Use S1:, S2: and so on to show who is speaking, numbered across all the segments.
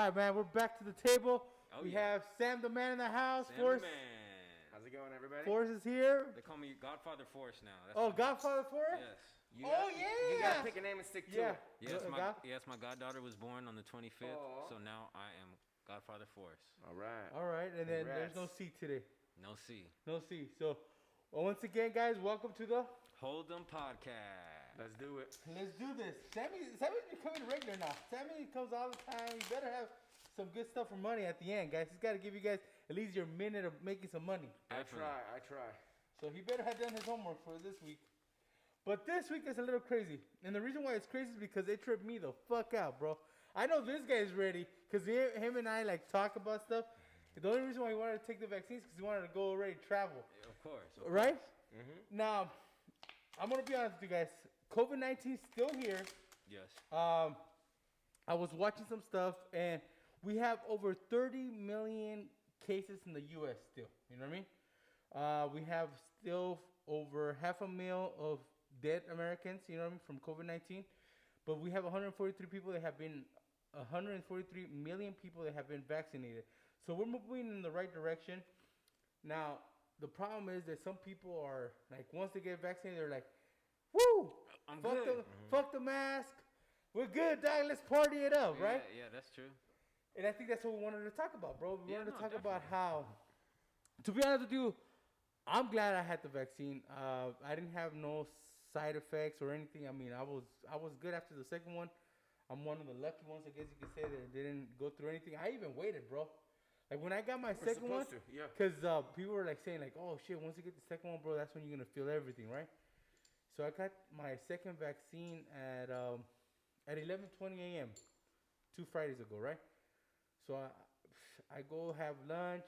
S1: right, man. We're back to the table. We have Sam the man in the house.
S2: Sam
S1: Force.
S2: the man.
S3: How's it going, everybody?
S1: Force is here.
S2: They call me Godfather Force now.
S1: That's Godfather Force?
S2: Yes.
S3: You gotta pick a name and stick to it.
S2: Yes, my goddaughter was born on the 25th, so now I am Godfather Force.
S3: All right.
S1: And then there's no C today.
S2: No C.
S1: So, once again, guys, welcome to the
S2: HoldEm Podcast.
S3: Let's do it.
S1: Let's do this. Sammy's becoming regular now. Sammy comes all the time. You better have some good stuff for money at the end, guys. He's got to give you guys at least your minute of making some money.
S3: I try.
S1: So he better have done his homework for this week. But this week is a little crazy. And the reason why it's crazy is because it tripped me the fuck out, bro. I know this guy's ready because him and I like talk about stuff. The only reason why he wanted to take the vaccines is because he wanted to go already travel.
S2: Yeah, of course.
S1: Right? Mm-hmm. Now, I'm going to be honest with you guys. COVID-19 is still here.
S2: Yes.
S1: I was watching some stuff, and we have over 30 million cases in the U.S. still. You know what I mean? We have still over 500,000 of dead Americans, you know what I mean, from COVID-19. But we have 143 million people that have been vaccinated. So we're moving in the right direction. Now, the problem is that some people are, like, once they get vaccinated, they're like, woo!
S2: I'm good.
S1: Fuck the mask. We're good, dog. Let's party it up, right?
S2: Yeah, that's true.
S1: And I think that's what we wanted to talk about, bro. We wanted to talk
S2: definitely
S1: about how, to be honest with you, I'm glad I had the vaccine. I didn't have no side effects or anything. I mean, I was good after the second one. I'm one of the lucky ones, I guess you could say, that didn't go through anything. I even waited, bro. Like, when I got my second one, because people were, like, saying, like, oh, shit, once you get the second one, bro, that's when you're going to feel everything, right? So I got my second vaccine at 11:20 a.m. 2 Fridays ago, right? So I go have lunch.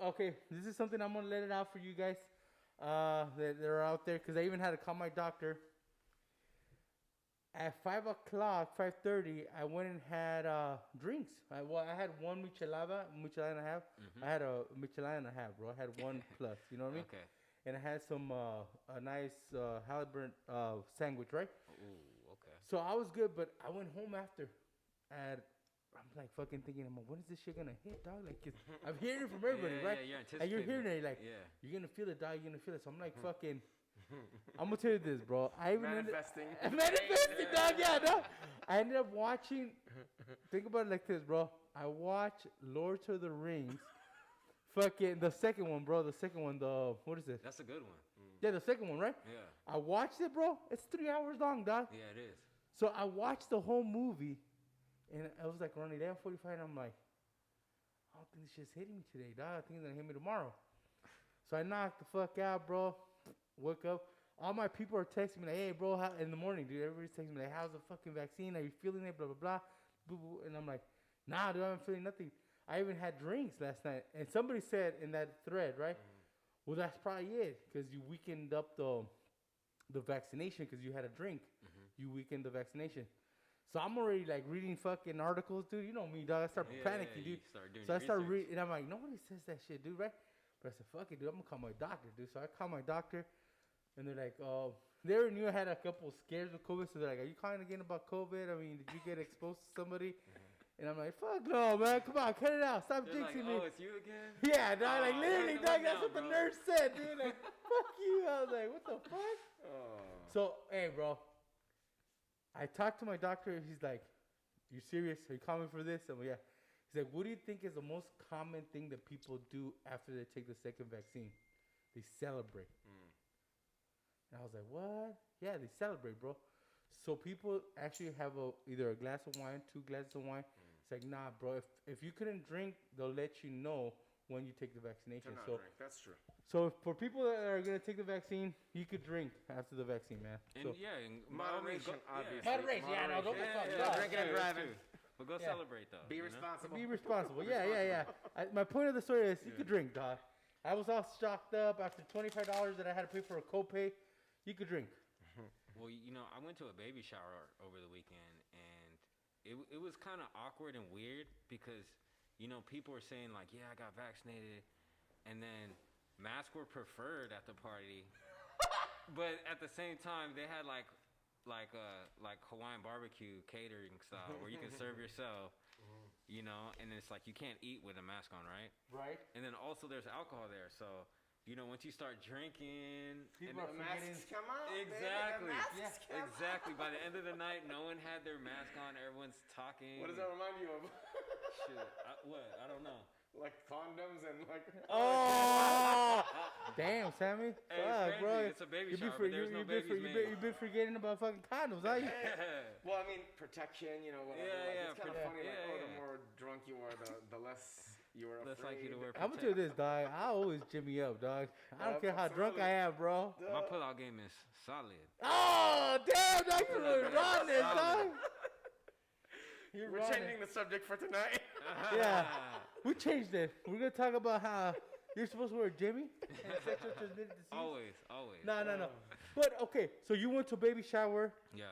S1: Okay, this is something I'm going to let it out for you guys that are out there, because I even had to call my doctor. At 5 o'clock, 5:30, I went and had drinks. I had one michelada and a half. Mm-hmm. I had a michelada and a half, bro. I had one plus, you know what I mean?
S2: Okay.
S1: And I had some a nice halibut sandwich, right?
S2: Ooh, okay.
S1: So I was good, but I went home after. I'm like fucking thinking, when is this shit gonna hit, dog? Like, I'm hearing it from everybody, right?
S2: Yeah, you're anticipating.
S1: And you're hearing it, like, you're gonna feel it, dog. You're gonna feel it. So I'm like, fucking. I'm gonna tell you this, bro.
S3: Manifesting,
S1: dog. Yeah, no. I ended up watching. Think about it like this, bro. I watched Lord of the Rings. Fucking the second one, bro. What is it?
S2: That's a good one.
S1: Yeah, the second one, right?
S2: Yeah.
S1: I watched it, bro. It's 3 hours long, dog.
S2: Yeah, it is.
S1: So I watched the whole movie, and I was like around 11:45, and I'm like, I don't think this shit's hitting me today, dog. I think it's gonna hit me tomorrow. So I knocked the fuck out, bro. Woke up. All my people are texting me like, hey, bro, in the morning, dude. Everybody's texting me like, how's the fucking vaccine? Are you feeling it? Blah, blah, blah. Boo, boo. And I'm like, nah, dude, I'm feeling nothing. I even had drinks last night. And somebody said in that thread, right? Well, that's probably it, because you weakened up the vaccination because you had a drink. You weakened the vaccination. So I'm already like reading fucking articles, dude. You know me, dog. I start panicking, dude. So I start reading, and I'm like, nobody says that shit, dude, right? But I said, fuck it, dude. I'm gonna call my doctor, dude. So I call my doctor, and they're like, they already knew I had a couple of scares with COVID. So they're like, are you calling again about COVID? I mean, did you get exposed to somebody? And I'm like, fuck no, man. Come on, cut it out. Stop jinxing me.
S2: Oh, it's you again?
S1: Yeah, dog. Like, literally, dog. That's what the nurse said, dude. Like, fuck you. I was like, what the fuck? So, hey, bro. I talked to my doctor. He's like, you serious? Are you coming for this? I'm like, yeah. He's like, what do you think is the most common thing that people do after they take the second vaccine? They celebrate. And I was like, what? Yeah, they celebrate, bro. So people actually have either a glass of wine, 2 glasses of wine. It's like, nah, bro. If you couldn't drink, they'll let you know when you take the vaccination.
S3: So drink. That's true.
S1: So for people that are gonna take the vaccine, you could drink after the vaccine, man.
S2: And
S3: in moderation, obviously.
S1: Moderation, yeah, no, don't get fucked up.
S3: Drinking and driving.
S2: But go celebrate, though.
S3: Be responsible.
S1: Be responsible. Yeah. My point of the story is you could drink, dog. I was all stocked up after $25 that I had to pay for a copay. You could drink.
S2: Well, you know, I went to a baby shower over the weekend, and it was kind of awkward and weird because, you know, people were saying, like, yeah, I got vaccinated, and then masks were preferred at the party. But at the same time, they had, like, like Hawaiian barbecue catering style, where you can serve yourself, you know, and it's like you can't eat with a mask on, right?
S1: Right.
S2: And then also there's alcohol there, so you know once you start drinking,
S1: People
S3: The masks come out.
S2: Exactly.
S3: Baby. The masks come
S2: exactly. By the end of the night, no one had their mask on. Everyone's talking.
S3: What does that remind you of?
S2: Shit. What? I don't know.
S3: Like condoms and like.
S1: Oh, damn, Sammy.
S2: Hey,
S1: Fuck,
S2: it's
S1: bro.
S2: crazy. It's a baby shower, but there's no babies made.
S1: You've been forgetting about fucking condoms, huh?
S3: Well, I mean, protection, you know, whatever.
S2: Yeah,
S3: It's kind of funny.
S2: yeah.
S3: The more drunk you are, the less you are
S2: Less
S3: afraid.
S2: likely to wear
S1: I'm gonna tell you this, dog. I always jimmy up, dog. I don't care how drunk I am, bro.
S2: My pullout game is solid.
S1: Oh, damn, dog. You're really running this, dog.
S3: We're changing the subject for tonight.
S1: Yeah. We changed it. We're gonna talk about how you're supposed to wear a Jimmy and sexually transmitted disease.
S2: Always.
S1: No. But okay, so you went to a baby shower.
S2: Yeah.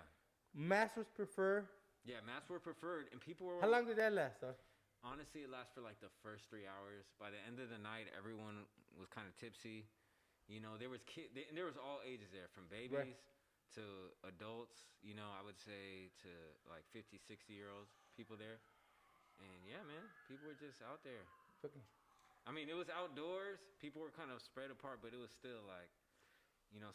S1: Masks was preferred.
S2: Yeah, masks were preferred, and people were.
S1: How long did that last, dog?
S2: Honestly, it lasted for like the first 3 hours. By the end of the night, everyone was kind of tipsy. You know, there was and there was all ages there, from babies to adults. You know, I would say to like 50, 60-year-olds, people there. And yeah, man, people were just out there.
S1: Fucking.
S2: I mean, it was outdoors. People were kind of spread apart, but it was still like, you know,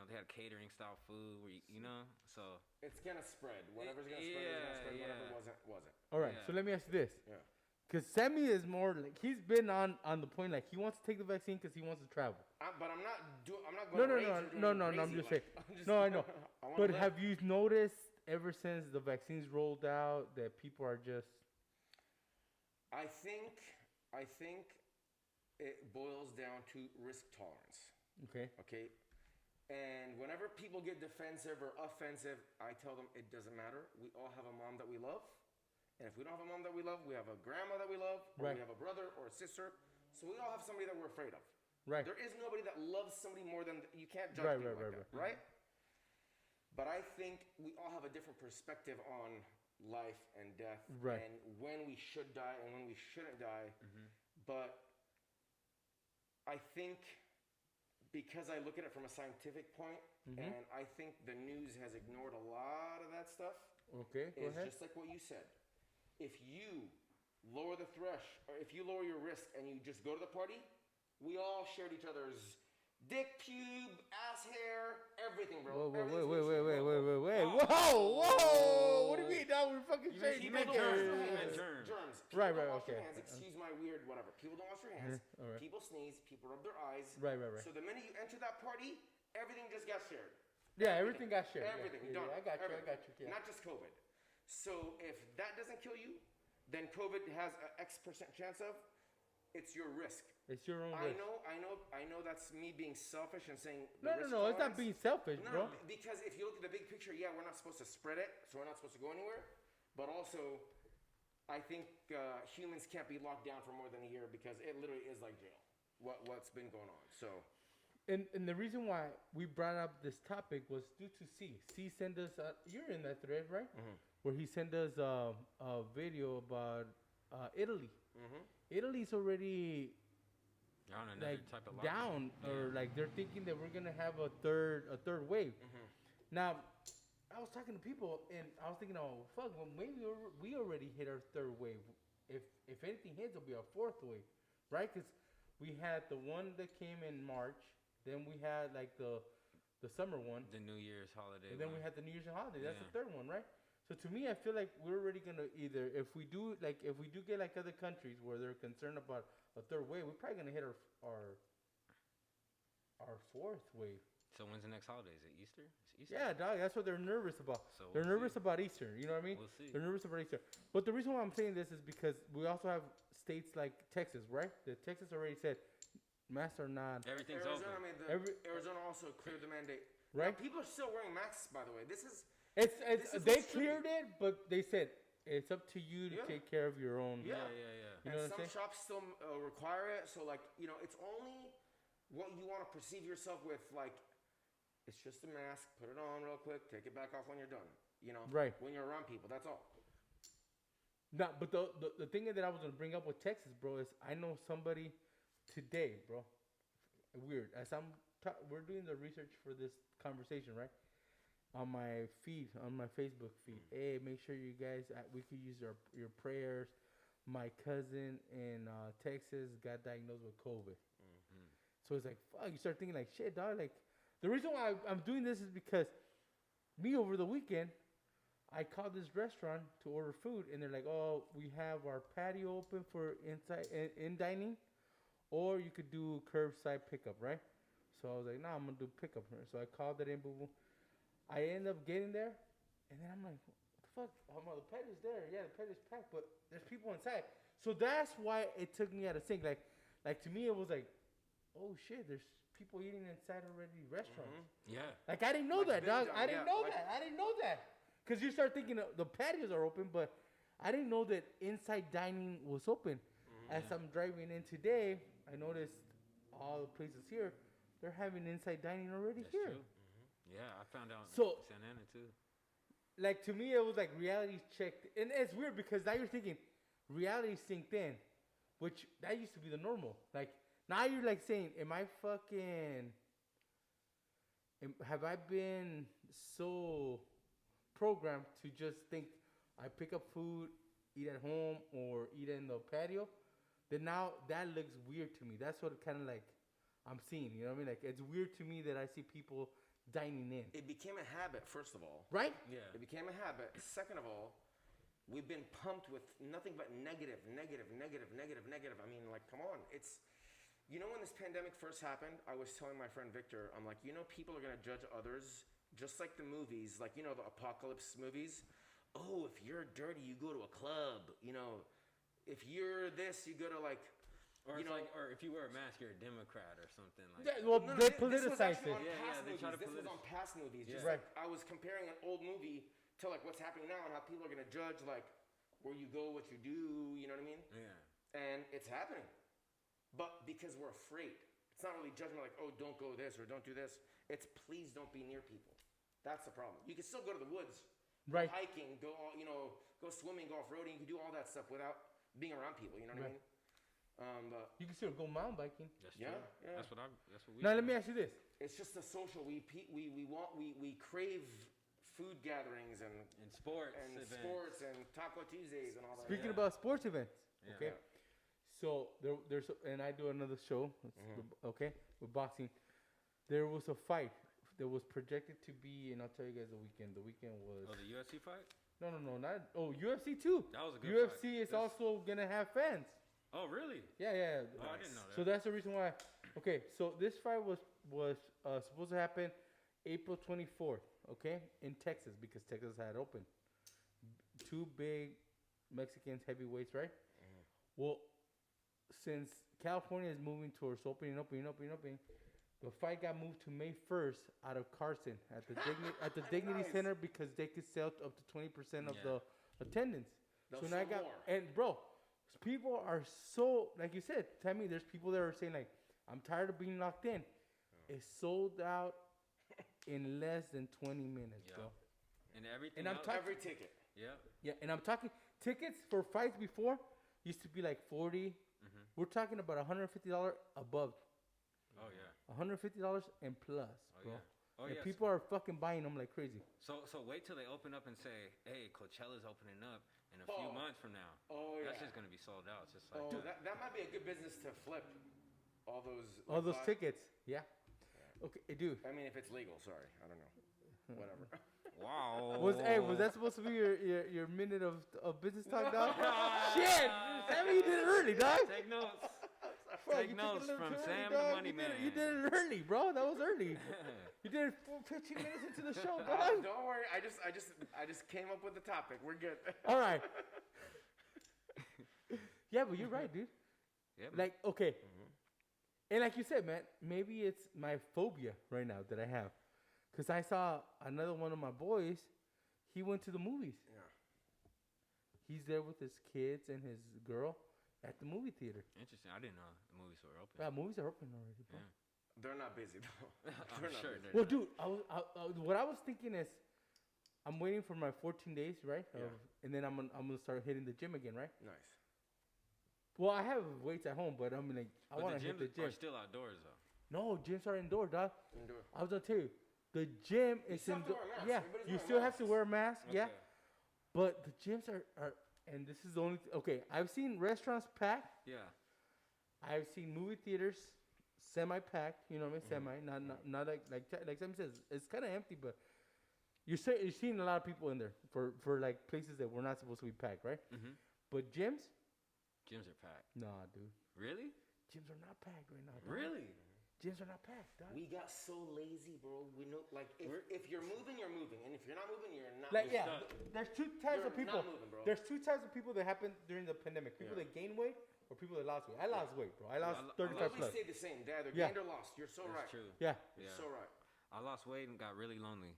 S2: they had catering style food where you know, so
S3: It's gonna spread. Whatever's gonna spread is gonna spread. Whatever wasn't.
S1: All right,
S2: Yeah.
S1: so let me ask you this.
S3: Yeah.
S1: Because Sammy is more like he's been on the point like he wants to take the vaccine because he wants to travel.
S3: But I'm not going.
S1: No. I'm just saying. No, I know. But have you noticed ever since the vaccines rolled out that people are just?
S3: I think it boils down to risk tolerance.
S1: Okay.
S3: Okay. And whenever people get defensive or offensive, I tell them it doesn't matter. We all have a mom that we love. And if we don't have a mom that we love, we have a grandma that we love, or we have a brother or a sister. So we all have somebody that we're afraid of.
S1: Right.
S3: There is nobody that loves somebody more than you can't judge people like that, right? But I think we all have a different perspective on life and death, and when we should die and when we shouldn't die. But I think because I look at it from a scientific point, and I think the news has ignored a lot of that stuff.
S1: Okay, go ahead.
S3: Just like what you said. If you lower the or if you lower your risk and you just go to the party, we all shared each other's dick, pube, ass hair, everything, bro.
S1: Wait. Whoa. What do you mean? Now we're fucking sharing
S2: germs.
S3: People
S1: Right,
S3: don't wash
S1: okay.
S3: their hands. Excuse my weird whatever. People don't wash their hands.
S1: All right.
S3: People sneeze. People rub their eyes.
S1: Right.
S3: So the minute you enter that party, everything just got shared.
S1: Yeah, everything got shared.
S3: Everything.
S1: Yeah,
S3: Done.
S1: I got you. Yeah.
S3: Not just COVID. So if that doesn't kill you, then COVID has an X% chance of. It's your risk.
S1: It's your own risk.
S3: I know. That's me being selfish and saying.
S1: No. It's not being selfish, bro.
S3: Because if you look at the big picture, yeah, we're not supposed to spread it, so we're not supposed to go anywhere. But also, I think humans can't be locked down for more than a year because it literally is like jail. What's been going on? So.
S1: And the reason why we brought up this topic was due to C. C sent us. You're in that thread, right? Where he sent us a video about Italy. Italy's already
S2: on another type of
S1: down, or like they're thinking that we're gonna have a third wave. Now, I was talking to people and I was thinking, oh fuck, well maybe we already hit our third wave. If anything hits, it'll be our fourth wave, right? Because we had the one that came in March, then we had like the summer one,
S2: the New Year's holiday,
S1: and then we had the New Year's holiday. That's the third one, right? So to me, I feel like we're already gonna either if we do get like other countries where they're concerned about a third wave, we're probably gonna hit our fourth wave.
S2: So when's the next holiday? Is it Easter? It's Easter.
S1: Yeah, dog. That's what they're nervous about.
S2: So
S1: they're nervous about Easter. You know what I mean?
S2: We'll see.
S1: They're nervous about Easter. But the reason why I'm saying this is because we also have states like Texas, right? Texas already said masks are not.
S2: Everything's open.
S3: Arizona also cleared the mandate.
S1: Right.
S3: Now, people are still wearing masks, by the way. This is
S1: they cleared it, but they said it's up to you to take care of your own.
S3: Yeah.
S1: You know
S3: and
S1: what I'm saying?
S3: some shops still require it. So, like, you know, it's only what you want to perceive yourself with. Like, it's just a mask. Put it on real quick. Take it back off when you're done. You know,
S1: right?
S3: When you're around people, that's all.
S1: No, but the thing that I was gonna bring up with Texas, bro, is I know somebody today, bro. Weird. As we're doing the research for this conversation, right? on my feed, on my Facebook feed. Hey, make sure you guys, we could use your prayers. My cousin in Texas got diagnosed with COVID. Mm-hmm. So it's like, fuck, you start thinking like, shit, dog. Like, the reason why I'm doing this is because me over the weekend, I called this restaurant to order food, and they're like, oh, we have our patio open for in dining, or you could do curbside pickup, right? So I was like, nah, I'm going to do pickup. So I called it in, boo-boo. I end up getting there, and then I'm like, what the fuck? The patio's there. Yeah, the patio's packed, but there's people inside. So that's why it took me out of sync. Like to me, it was like, oh, shit, there's people eating inside already restaurants.
S2: Mm-hmm. Yeah.
S1: Like, I didn't know that, dog. I didn't know that. I didn't know that. Because you start thinking the patios are open, but I didn't know that inside dining was open. As I'm driving in today, I noticed all the places here, they're having inside dining already. That's here. True.
S2: Mm-hmm. Yeah, I found out in Santa Ana too.
S1: Like, to me, it was like reality checked. And it's weird because now you're thinking reality synced in, which that used to be the normal. Like, now you're like saying, have I been so programmed to just think I pick up food, eat at home, or eat in the patio? Then now that looks weird to me. That's what kind of like I'm seeing. You know what I mean? Like, it's weird to me that I see people dining in.
S3: It became a habit, first of all.
S1: Right?
S2: Yeah.
S3: It became a habit. Second of all, we've been pumped with nothing but negative. I mean, like, come on. It's, you know, when this pandemic first happened, I was telling my friend Victor, I'm like, you know, people are going to judge others just like the movies, like, you know, the apocalypse movies. Oh, if you're dirty, you go to a club. You know, if you're this, you go to like,
S2: or
S3: you know,
S2: like, or if you wear a mask, you're a Democrat or something like.
S1: Yeah, well, they politicize it.
S3: They try to this was on past movies. Just
S1: right.
S3: Like I was comparing an old movie to like what's happening now and how people are gonna judge like where you go, what you do. You know what I mean?
S2: Yeah.
S3: And it's happening, but because we're afraid, it's not really judgment like, oh, don't go this or don't do this. It's please don't be near people. That's the problem. You can still go to the woods,
S1: right?
S3: Go hiking, go swimming, go off-roading. You can do all that stuff without being around people. You know what I mean? But
S1: you can still go mountain biking.
S2: That's true. Yeah. That's what we.
S1: Now let me ask you this:
S3: it's just the social. We crave food gatherings and
S2: sports
S3: and Taco Tuesdays and all that.
S1: Speaking about sports events, okay. So there's and I do another show, okay, with boxing. There was a fight that was projected to be, and I'll tell you guys the weekend. The weekend was.
S2: Oh, the UFC fight?
S1: No, not. Oh, UFC too.
S2: That was a good
S1: UFC
S2: fight.
S1: is also gonna have fans.
S2: Oh, really?
S1: Yeah.
S2: Oh, I didn't know that.
S1: So that's the reason why. Okay, so this fight was supposed to happen April 24th, okay, in Texas because Texas had opened. Two big Mexicans heavyweights, right? Mm-hmm. Well, since California is moving towards opening, the fight got moved to May 1st out of Carson at the Dignity
S3: Nice.
S1: Center because they could sell up to 20% of the attendance.
S3: They'll
S1: so now I got
S3: more.
S1: and bro, people are so like you said. Tell me, there's people that are saying like, I'm tired of being locked in. It's sold out in less than 20 minutes, bro.
S2: And everything.
S1: And I'm talking
S3: every ticket.
S1: Yeah, and I'm talking tickets for fights before used to be like 40. Mm-hmm. We're talking about $150 above.
S2: Oh yeah.
S1: $150 and plus, bro.
S2: Yeah. Oh
S1: and
S2: yeah.
S1: people are fucking buying them like crazy.
S2: So wait till they open up and say, "Hey, Coachella's opening up in a few months from now."
S3: Oh yeah.
S2: That's just gonna be sold out. It's just like
S3: that might be a good business to flip all those
S1: tickets. Yeah. Okay, dude.
S3: I mean, if it's legal, sorry, I don't know. Whatever.
S2: Wow.
S1: Was that supposed to be your minute of business talk, dog? Shit! Sammy, you did it early, dog.
S2: Take notes.
S1: Bro,
S2: Take notes from Sam the Money Man.
S1: You did it early, bro. That was early. You did it 15 minutes into the show, dog.
S3: Don't worry. I just came up with the topic. We're good.
S1: All right. Yeah, but you're right, dude.
S2: Yeah.
S1: Like, okay. Mm-hmm. And like you said, man, maybe it's my phobia right now that I have. Because I saw another one of my boys. He went to the movies.
S3: Yeah.
S1: He's there with his kids and his girl at the movie theater.
S2: Interesting. I didn't know the movies were open.
S1: Yeah, movies are open already, bro.
S2: Yeah.
S3: They're not busy though.
S2: I'm sure.
S1: Well, dude, what I was thinking is, I'm waiting for my 14 days, right?
S3: Yeah.
S1: And then I'm gonna start hitting the gym again, right?
S3: Nice.
S1: Well, I have weights at home, but I'm like, I want to hit the gym.
S2: Are still outdoors though.
S1: No, gyms are indoor, dog.
S3: Indoor.
S1: I was gonna tell you, the gym is you still have to wear a mask. Okay. Yeah, but the gyms are and this is the only okay. I've seen restaurants packed. Yeah, I've seen movie theaters semi-packed. You know what I mean? Semi, not like Sam says, it's kind of empty, but you're seeing a lot of people in there for like places that were not supposed to be packed, right? Mm-hmm. But gyms
S2: are packed.
S1: Nah, dude.
S2: Really?
S1: Gyms are not packed right now. Dog.
S2: Really?
S1: Gyms are not packed, dog.
S3: We got so lazy, bro. We know, like, if you're moving, you're moving, and if you're not moving, you're not.
S1: Like, yeah, there's two types of people. Moving, there's two types of people that happened during the pandemic. People that gain weight or people that lost weight. I lost weight, bro. I lost 35 plus.
S3: They stay the same. They either gained or lost. You're so right.
S2: True.
S1: Yeah.
S3: You're so right.
S2: I lost weight and got really lonely.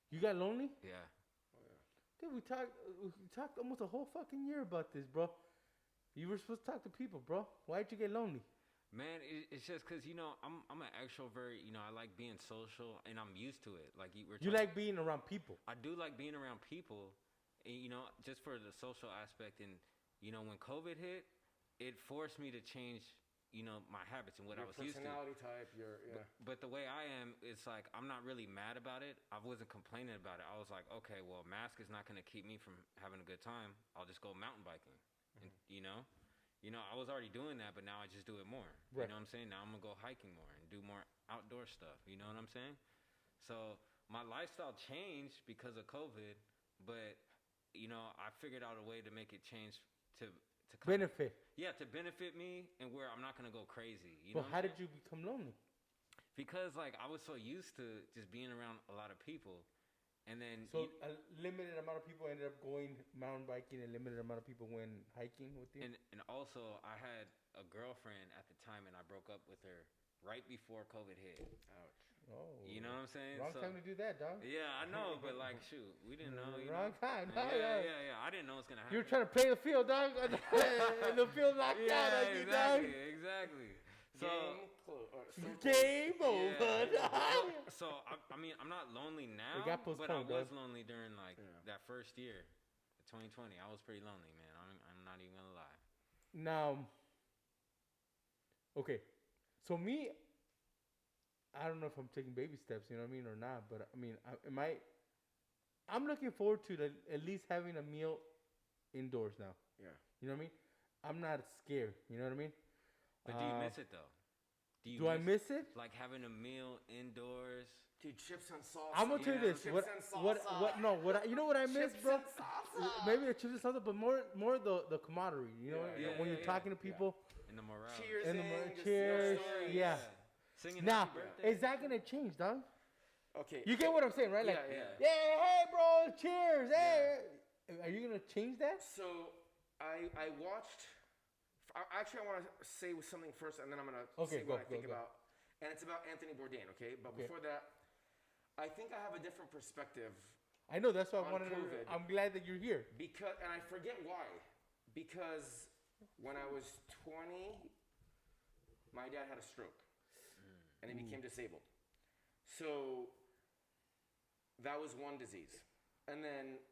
S1: You got lonely?
S2: Yeah.
S1: Dude, we talked almost a whole fucking year about this, bro. You were supposed to talk to people, bro. Why'd you get lonely?
S2: Man, it's just because, you know, I'm an extrovert. You know, I like being social, and I'm used to it. Like
S1: you like being around people.
S2: I do like being around people, and, you know, just for the social aspect. And, you know, when COVID hit, it forced me to change, you know, my habits and what I was used to.
S3: Personality type,
S2: But the way I am, it's like I'm not really mad about it. I wasn't complaining about it. I was like, okay, well, mask is not going to keep me from having a good time. I'll just go mountain biking, and, you know. You know, I was already doing that, but now I just do it more. Right. You know what I'm saying? Now I'm going to go hiking more and do more outdoor stuff. You know what I'm saying? So my lifestyle changed because of COVID, but, you know, I figured out a way to make it change to
S1: benefit.
S2: To benefit me and where I'm not going to go crazy. You
S1: know how did you become lonely?
S2: Because, like, I was so used to just being around a lot of people. And then
S1: a limited amount of people ended up going mountain biking, and limited amount of people went hiking with you.
S2: And also, I had a girlfriend at the time, and I broke up with her right before COVID hit. Ouch. Oh. You know what I'm saying?
S1: Wrong time to do that, dog.
S2: Yeah, I know, but like, shoot, we didn't know.
S1: Wrong time.
S2: Yeah. I didn't know it was gonna happen.
S1: You were trying to play the field, dog. And the field knocked out on you, dog.
S2: Exactly. So
S1: game over.
S2: So I mean, I'm not lonely now, but I was lonely during like that first year, 2020. I was pretty lonely, man. I'm not even gonna lie.
S1: Now, okay, so me, I don't know if I'm taking baby steps, you know what I mean, or not. But I mean, I'm looking forward to at least having a meal indoors now. Yeah. You know what I mean? I'm not scared. You know what I mean?
S2: But do you miss it though?
S1: Do I miss it?
S2: Like having a meal indoors?
S3: Dude, chips and salsa.
S1: I'm gonna tell you this. What? You know what I miss, bro? Maybe the chips and salsa, but more the camaraderie. You know, when you're talking to people.
S2: And the morale.
S3: Cheers.
S1: Yeah.
S2: Singing
S1: now, is that gonna change, dog?
S3: Okay.
S1: You get what I'm saying, right? Like, yeah. Hey, bro. Cheers. Hey. Are you gonna change that?
S3: So I watched. Actually, I want to say something first, and then I'm going to say what I think about. And it's about Anthony Bourdain, okay? But before that, I think I have a different perspective.
S1: I know, that's why I wanted COVID. I'm glad that you're here.
S3: And I forget why. Because when I was 20, my dad had a stroke. And he became disabled. So that was one disease. And then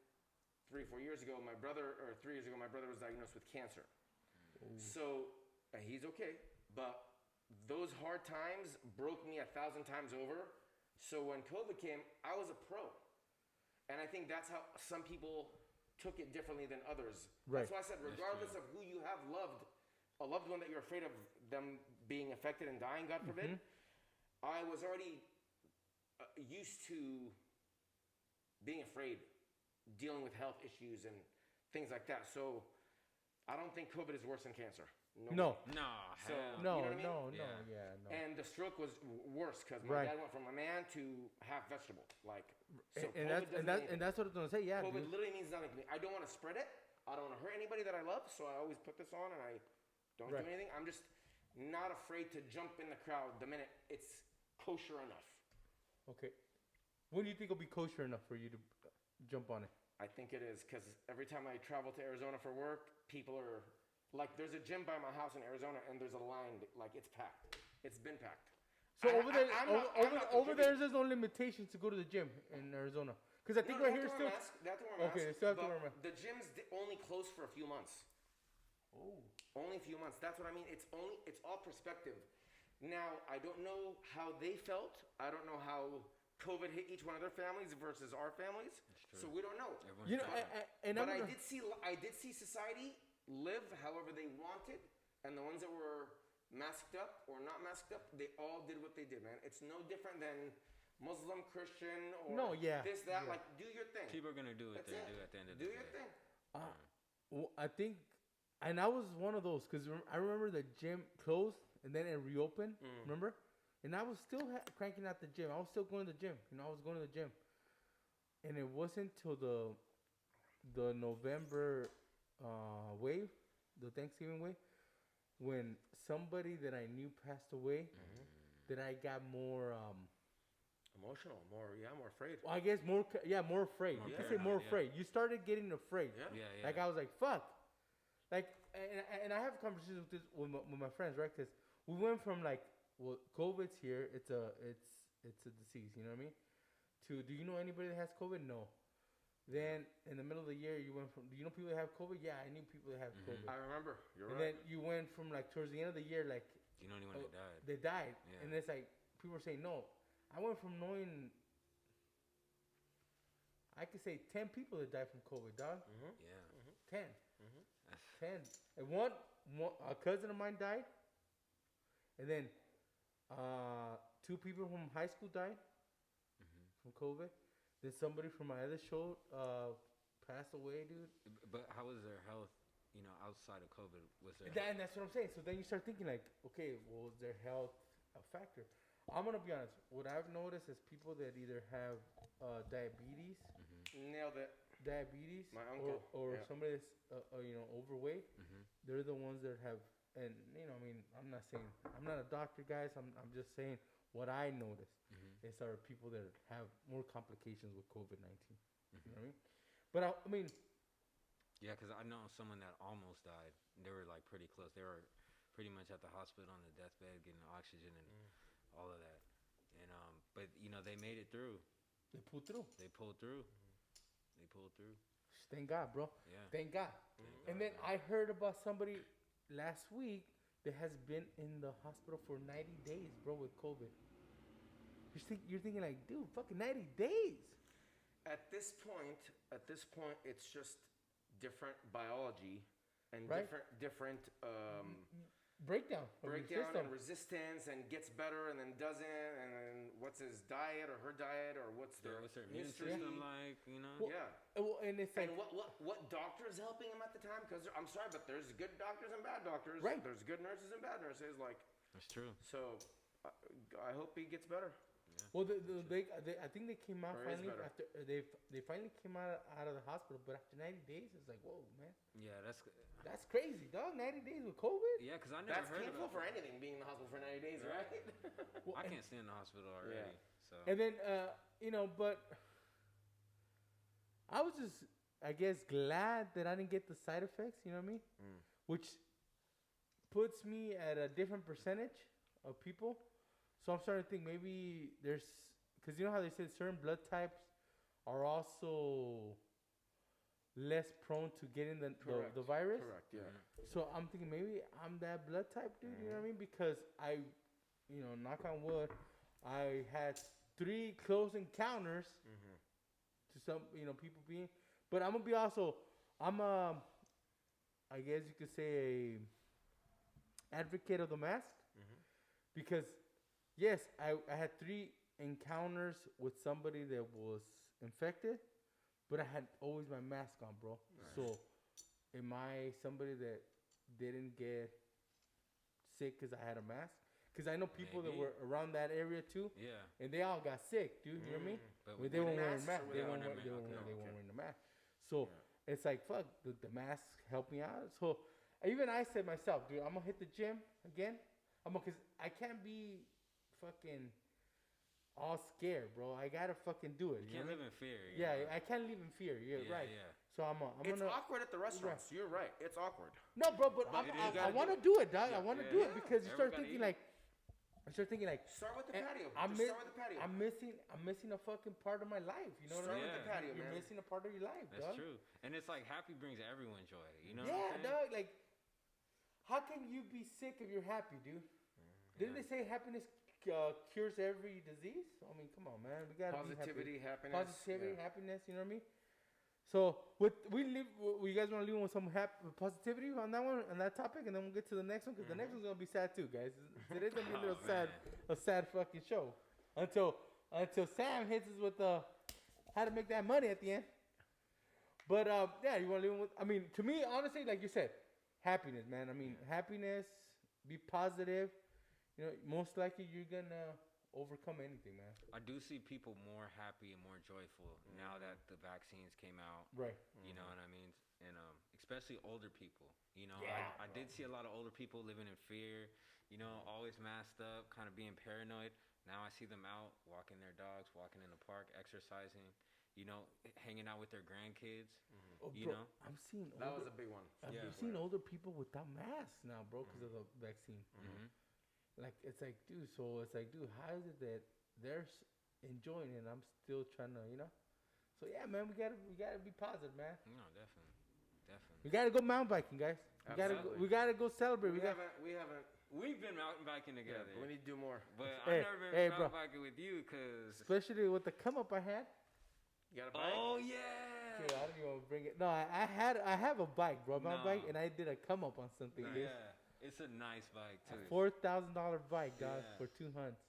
S3: 3 or 4 years ago, my brother was diagnosed with cancer. So he's okay, but those hard times broke me 1,000 times over. So when COVID came, I was a pro, and I think that's how some people took it differently than others. Right. That's why I said, regardless of who you have loved, a loved one that you're afraid of them being affected and dying, God forbid, I was already used to being afraid, dealing with health issues and things like that. So I don't think COVID is worse than cancer.
S1: No.
S3: You know what I mean? And the stroke was worse because my dad went from a man to half vegetable. Like, so
S1: and that's what I was gonna say. Yeah,
S3: COVID literally means nothing to me. I don't want to spread it. I don't want to hurt anybody that I love, so I always put this on and I don't do anything. I'm just not afraid to jump in the crowd the minute it's kosher enough.
S1: Okay. When do you think it'll be kosher enough for you to jump on it?
S3: I think it is because every time I travel to Arizona for work, people are like, there's a gym by my house in Arizona, and there's a line like it's packed. It's been packed.
S1: So over there, there's no limitations to go to the gym in Arizona. Because I think right here still.
S3: They have to wear masks.
S1: Okay, they still have to wear a mask.
S3: The gym's only closed for a few months.
S1: Oh.
S3: Only a few months. That's what I mean. It's all perspective. Now, I don't know how they felt. I don't know how COVID hit each one of their families versus our families. So we don't know.
S2: Everyone's
S3: I did see society live however they wanted, and the ones that were masked up or not masked up, they all did what they did, man. It's no different than Muslim, Christian, or this, that. Like, do your thing.
S2: People are gonna do what they do at the end of the day.
S3: Do your thing.
S1: Well, I think, and I was one of those because I remember the gym closed and then it reopened. Remember? And I was still cranking out the gym. I was still going to the gym. I was going to the gym. And it wasn't till the November wave, the Thanksgiving wave, when somebody that I knew passed away, that I got more
S3: emotional, more afraid.
S1: Well, I guess more afraid. You can say more afraid. You started getting afraid.
S2: Yeah.
S1: Like I was like, fuck. Like, and I have conversations with this with my friends, right? Because we went from like, well, COVID's here. It's a disease. You know what I mean? To, do you know anybody that has COVID? No. Then in the middle of the year, you went from, do you know people that have COVID? Yeah, I knew people that have COVID.
S3: I remember. You're
S1: and
S3: right.
S1: then you went from like towards the end of the year, like,
S2: do you know anyone that died?
S1: They died.
S2: Yeah.
S1: And it's like, people were saying, no. I went from knowing, I could say 10 people that died from COVID, dog. 10. 10. And one, a cousin of mine died. And then 2 people from high school died from COVID. Then somebody from my other show passed away, dude.
S2: But how was their health, outside of COVID? Was there?
S1: And that's what I'm saying. So then you start thinking like, okay, well, is their health a factor? I'm going to be honest. What I've noticed is people that either have diabetes.
S3: Nailed it.
S1: Diabetes.
S3: My uncle.
S1: Or somebody that's, overweight. They're the ones that have, and, I mean, I'm not saying, I'm not a doctor, guys. I'm just saying what I noticed is are people that have more complications with COVID-19. You know what I mean? But I mean.
S2: Yeah, because I know someone that almost died. They were like pretty close. They were pretty much at the hospital on the deathbed getting oxygen and all of that. And but they made it through.
S1: They pulled through.
S2: They pulled through.
S1: Thank God, bro.
S2: Yeah.
S1: Thank God. And then I heard about somebody last week that has been in the hospital for 90 days, bro, with COVID. You're thinking like, dude, fucking 90 days.
S3: At this point, it's just different biology and different
S1: breakdown
S3: and resistance, and gets better and then doesn't, and then what's his diet or her diet, or what's their
S2: immune system like,
S1: Well, and it's like,
S3: and what doctor is helping him at the time? Because I'm sorry, but there's good doctors and bad doctors.
S1: Right.
S3: There's good nurses and bad nurses. Like,
S2: that's true.
S3: So I hope he gets better.
S2: Yeah.
S1: Well, I think they came out finally after they finally came out of the hospital, but after 90 days, it's like, whoa, man.
S2: Yeah,
S1: that's crazy, dog. 90 days with COVID.
S2: Yeah, because I never heard
S3: painful
S2: about
S3: for anything, being in the hospital for 90 days, right?
S2: Well, I can't stay in the hospital already.
S3: Yeah.
S2: So.
S1: And then but I was just, I guess, glad that I didn't get the side effects. You know what I mean? Which puts me at a different percentage of people. So I'm starting to think maybe there's, because you know how they said certain blood types are also less prone to getting the virus?
S3: Correct, yeah.
S1: So I'm thinking maybe I'm that blood type, dude, you know what I mean? Because I, knock on wood, I had 3 close encounters to some, people being, but I'm going to be also, I'm I guess you could say a advocate of the mask, because yes, I had 3 encounters with somebody that was infected, but I had always my mask on, bro. Right. So, am I somebody that didn't get sick because I had a mask? Because I know people that were around that area too.
S2: Yeah.
S1: And they all got sick, dude. You know what I mean? But they weren't wearing masks. They weren't wearing the mask. So, it's like, fuck, the mask helped me out. So, even I said myself, dude, I'm going to hit the gym again. Because I can't be fucking all scared, bro. I gotta fucking do it.
S2: You can't live in fear.
S1: Yeah, I can't live in fear. Yeah, right. Yeah. So
S3: it's awkward at the restaurants. Right. You're right. It's awkward.
S1: No, bro, but I want to do it, dog. I want to do it because you start thinking like. Start with the patio. Start with the patio. I'm missing a fucking part of my life. You know what I mean?
S3: Start with the patio,
S1: You're missing a part of your life,
S2: That's
S1: dog.
S2: true. And it's like happy brings everyone joy. You know?
S1: Yeah, dog. Like, how can you be sick if you're happy, dude? Didn't they say happiness cures every disease. I mean, come on, man. We got
S3: positivity, happiness.
S1: Positivity, happiness. You know what I mean? So, you guys want to leave with some positivity on that one, on that topic, and then we'll get to the next one, because the next one's gonna be sad too, guys. Today's gonna be a sad fucking show, until Sam hits us with how to make that money at the end. But yeah, you want to leave with? I mean, to me, honestly, like you said, happiness, man. I mean, happiness. Be positive. You know, most likely you're gonna overcome anything, man.
S2: I do see people more happy and more joyful now that the vaccines came out.
S1: Right.
S2: You know what I mean? And especially older people. You know,
S1: Yeah,
S2: I did see a lot of older people living in fear, you know, always masked up, kind of being paranoid. Now I see them out walking their dogs, walking in the park, exercising, you know, hanging out with their grandkids.
S1: Oh,
S2: you
S1: bro,
S2: know?
S1: I'm seeing
S3: that was a big one.
S1: I've seen older people without masks now, bro, because of the vaccine. Like, it's like, dude, how is it that they're enjoying it and I'm still trying to, you know? So, yeah, man, we gotta be positive, man.
S2: No, definitely.
S1: We gotta go mountain biking, guys. We gotta go celebrate.
S3: We've
S2: been mountain biking together.
S3: Yeah, we need to do more.
S2: But I've never been mountain biking with you, because...
S1: Especially with the come up I had.
S3: You got a bike?
S2: Oh, yeah.
S1: Okay, I don't even want to bring it. No, I have a bike, bro. My bike, and I did a come up on something.
S2: Yeah. It's a nice bike, too.
S1: A $4,000 bike, guys, for 2 hunts.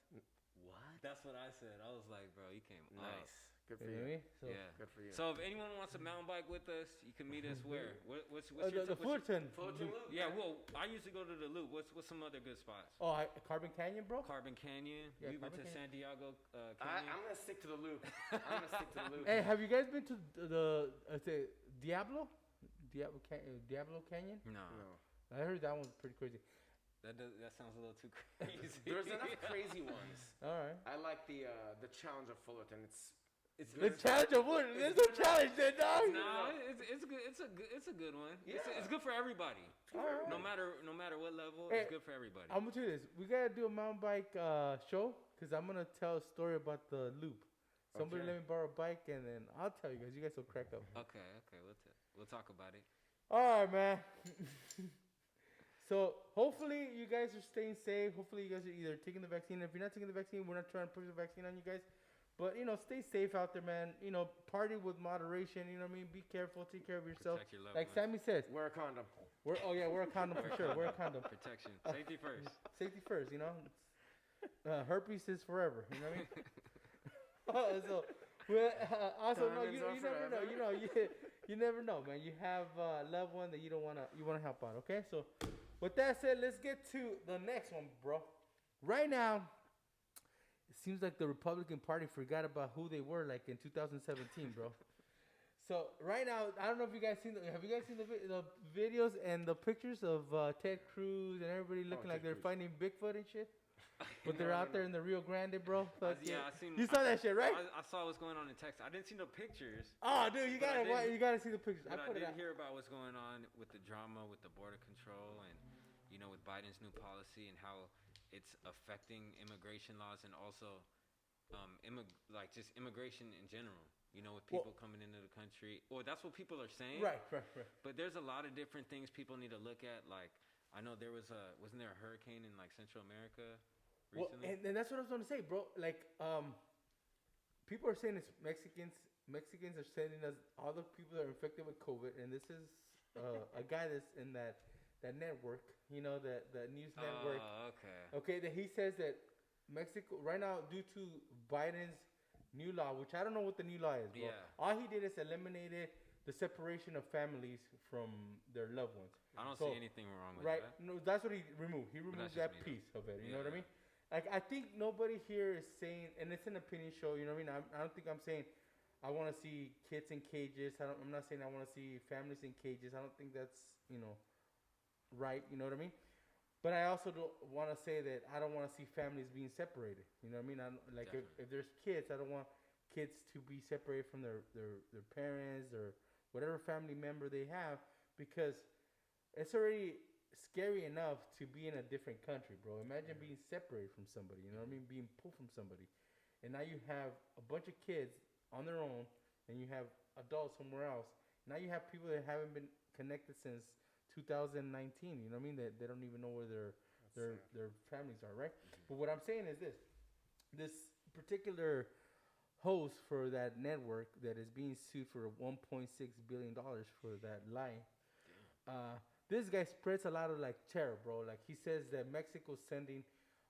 S2: What? That's what I said. I was like, bro, you came
S3: nice. Good for
S1: you.
S3: you.
S1: So,
S2: yeah.
S3: Good for you.
S2: So if anyone wants a mountain bike with us, you can meet us where? What's
S1: the Fullerton
S3: Loop?
S2: Yeah, well, I usually go to the Loop. What's some other good spots?
S1: Oh, Carbon Canyon, bro?
S2: Carbon Canyon.
S1: Yeah,
S2: we went to San Diego Canyon.
S3: I'm going to stick to the Loop.
S1: Hey, have you guys been to the Diablo Canyon?
S2: No.
S1: I heard that one's pretty crazy.
S2: That sounds a little too crazy.
S3: There's enough crazy ones.
S1: All right.
S3: I like the challenge of Fullerton.
S1: It's the challenge of Fullerton. There's no challenge there, dog.
S2: No, it's good. It's a good one. Yeah. It's good for everybody.
S1: All right.
S2: No matter what level, it's good for everybody.
S1: I'm gonna tell you this. We gotta do a mountain bike show, because I'm gonna tell a story about the Loop. Somebody let me borrow a bike, and then I'll tell you guys. You guys will crack up.
S2: Okay. We'll talk about it.
S1: All right, man. So hopefully you guys are staying safe. Hopefully you guys are either taking the vaccine. If you're not taking the vaccine, we're not trying to push the vaccine on you guys. But, you know, stay safe out there, man. You know, party with moderation. You know what I mean? Be careful. Take care of yourself.
S2: Protect your loved
S1: like
S2: ones.
S1: Sammy says.
S3: Wear a condom.
S1: Wear a condom for sure. Wear a condom.
S2: Protection. Safety first.
S1: Safety first, you know. Herpes is forever. You know what I mean? So, also, no, you never know. You know, you never know, man. You have a loved one that you want to help out, okay? So, with that said, let's get to the next one, bro. Right now, it seems like the Republican Party forgot about who they were, like in 2017, bro. So right now, I don't know if you guys have you guys seen the videos and the pictures of Ted Cruz and everybody looking like they're finding Bigfoot and shit? But they're out there in the Rio Grande, bro.
S2: Yeah, I seen.
S1: You saw that shit, right?
S2: I saw what's going on in Texas. I didn't see no pictures.
S1: Oh, dude, you gotta see the pictures.
S2: I did hear about what's going on with the drama with the border control and, you know, with Biden's new policy and how it's affecting immigration laws and also, just immigration in general. You know, with people coming into the country, or that's what people are saying.
S1: Right.
S2: But there's a lot of different things people need to look at. Like, I know wasn't there a hurricane in like Central America recently?
S1: Well, and that's what I was going to say, bro. Like, people are saying it's Mexicans. Mexicans are sending us all the people that are infected with COVID, and this is a guy that's in that network. You know, that news network.
S2: Oh, okay.
S1: Okay, that he says that Mexico right now, due to Biden's new law, which I don't know what the new law is, bro.
S2: Yeah.
S1: All he did is eliminated the separation of families from their loved ones.
S2: I don't see anything wrong with that.
S1: No, that's what he removed. He removed that piece of it. You know what I mean? Like, I think nobody here is saying, and it's an opinion show. You know what I mean? I don't think I'm saying I want to see kids in cages. I'm not saying I want to see families in cages. I don't think that's, you know, right. You know what I mean? But I also don't want to say that I don't want to see families being separated. You know what I mean? If there's kids, I don't want kids to be separated from their parents or whatever family member they have, because it's already scary enough to be in a different country, bro. Imagine being separated from somebody. You know what I mean? Being pulled from somebody. And now you have a bunch of kids on their own, and you have adults somewhere else. Now you have people that haven't been connected since 2019, you know what I mean? They don't even know where their their families are, right? But what I'm saying is this particular host for that network that is being sued for $1.6 billion for that lie. This guy spreads a lot of like terror, bro. Like he says that Mexico's sending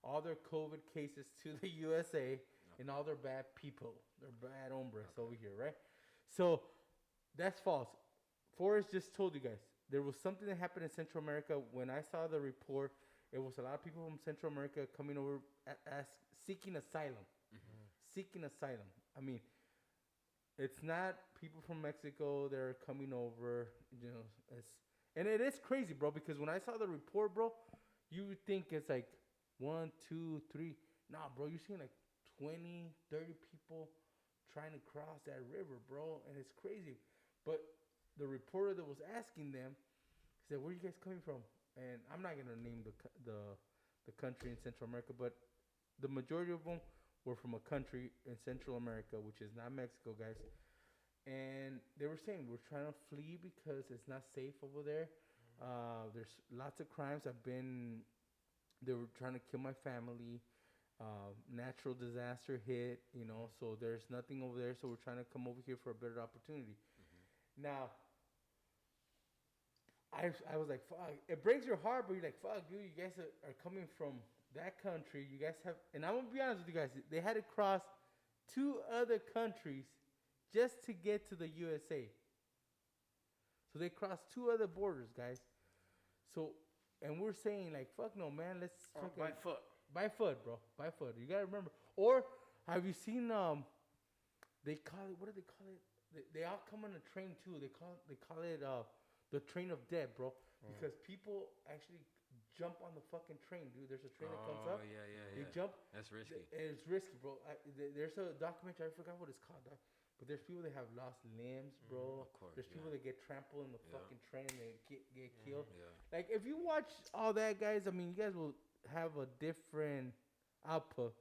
S1: all their COVID cases to the USA and all their bad people, their bad hombres over here, right? So that's false. Forrest just told you guys there was something that happened in Central America. When I saw the report, it was a lot of people from Central America coming over seeking asylum. Seeking asylum. I mean, it's not people from Mexico that are coming over. You know, and it is crazy, bro. Because when I saw the report, bro, you would think it's like 1, 2, 3. Nah, bro, you're seeing like 20, 30 people trying to cross that river, bro, and it's crazy. But the reporter that was asking them said, "Where are you guys coming from?" And I'm not gonna name the country in Central America, but the majority of them were from a country in Central America, which is not Mexico, guys. And they were saying, we're trying to flee because it's not safe over there. There's lots of crimes. They were trying to kill my family. Natural disaster hit, you know, so there's nothing over there. So we're trying to come over here for a better opportunity. Now, I was like, fuck. It breaks your heart, but you're like, fuck, dude, you guys are coming from that country. You guys have, and I'm going to be honest with you guys, they had to cross 2 other countries just to get to the USA. So they crossed 2 other borders, guys. So, and we're saying like, fuck no, man, let's
S3: by foot.
S1: By foot, bro. By foot. You gotta remember. Or have you seen they call it, what do they call it? They all come on a train too. They call it the train of death, bro. Because people actually jump on the fucking train, dude. There's a train that comes up.
S2: Yeah.
S1: They jump.
S2: That's risky.
S1: It's risky, bro. There's a documentary. I forgot what it's called, dog. But there's people that have lost limbs, bro.
S2: Of course,
S1: there's people that get trampled in the fucking train and get killed.
S2: Yeah.
S1: Like, if you watch all that, guys, I mean, you guys will have a different output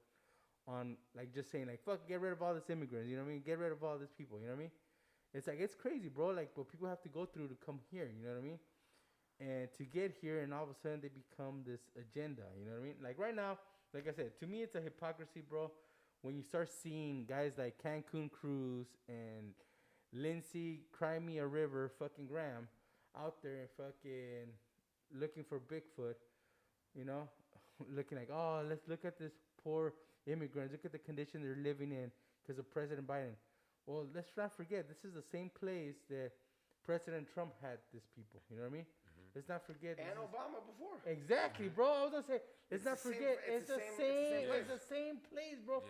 S1: on, like, just saying, like, fuck, get rid of all these immigrants, you know what I mean? Get rid of all these people, you know what I mean? It's like, it's crazy, bro. Like, what people have to go through to come here, you know what I mean? And to get here, and all of a sudden, they become this agenda, you know what I mean? Like, right now, like I said, to me, it's a hypocrisy, bro. When you start seeing guys like Cancun Cruz and Lindsey, Cry Me a River, fucking Graham, out there fucking looking for Bigfoot, you know, looking like, oh, let's look at this poor immigrants. Look at the condition they're living in because of President Biden. Well, let's not forget, this is the same place that President Trump had these people. You know what I mean? Let's not forget.
S3: And Obama before.
S1: Exactly, bro. I was gonna say, let's not forget. It's the same place, bro.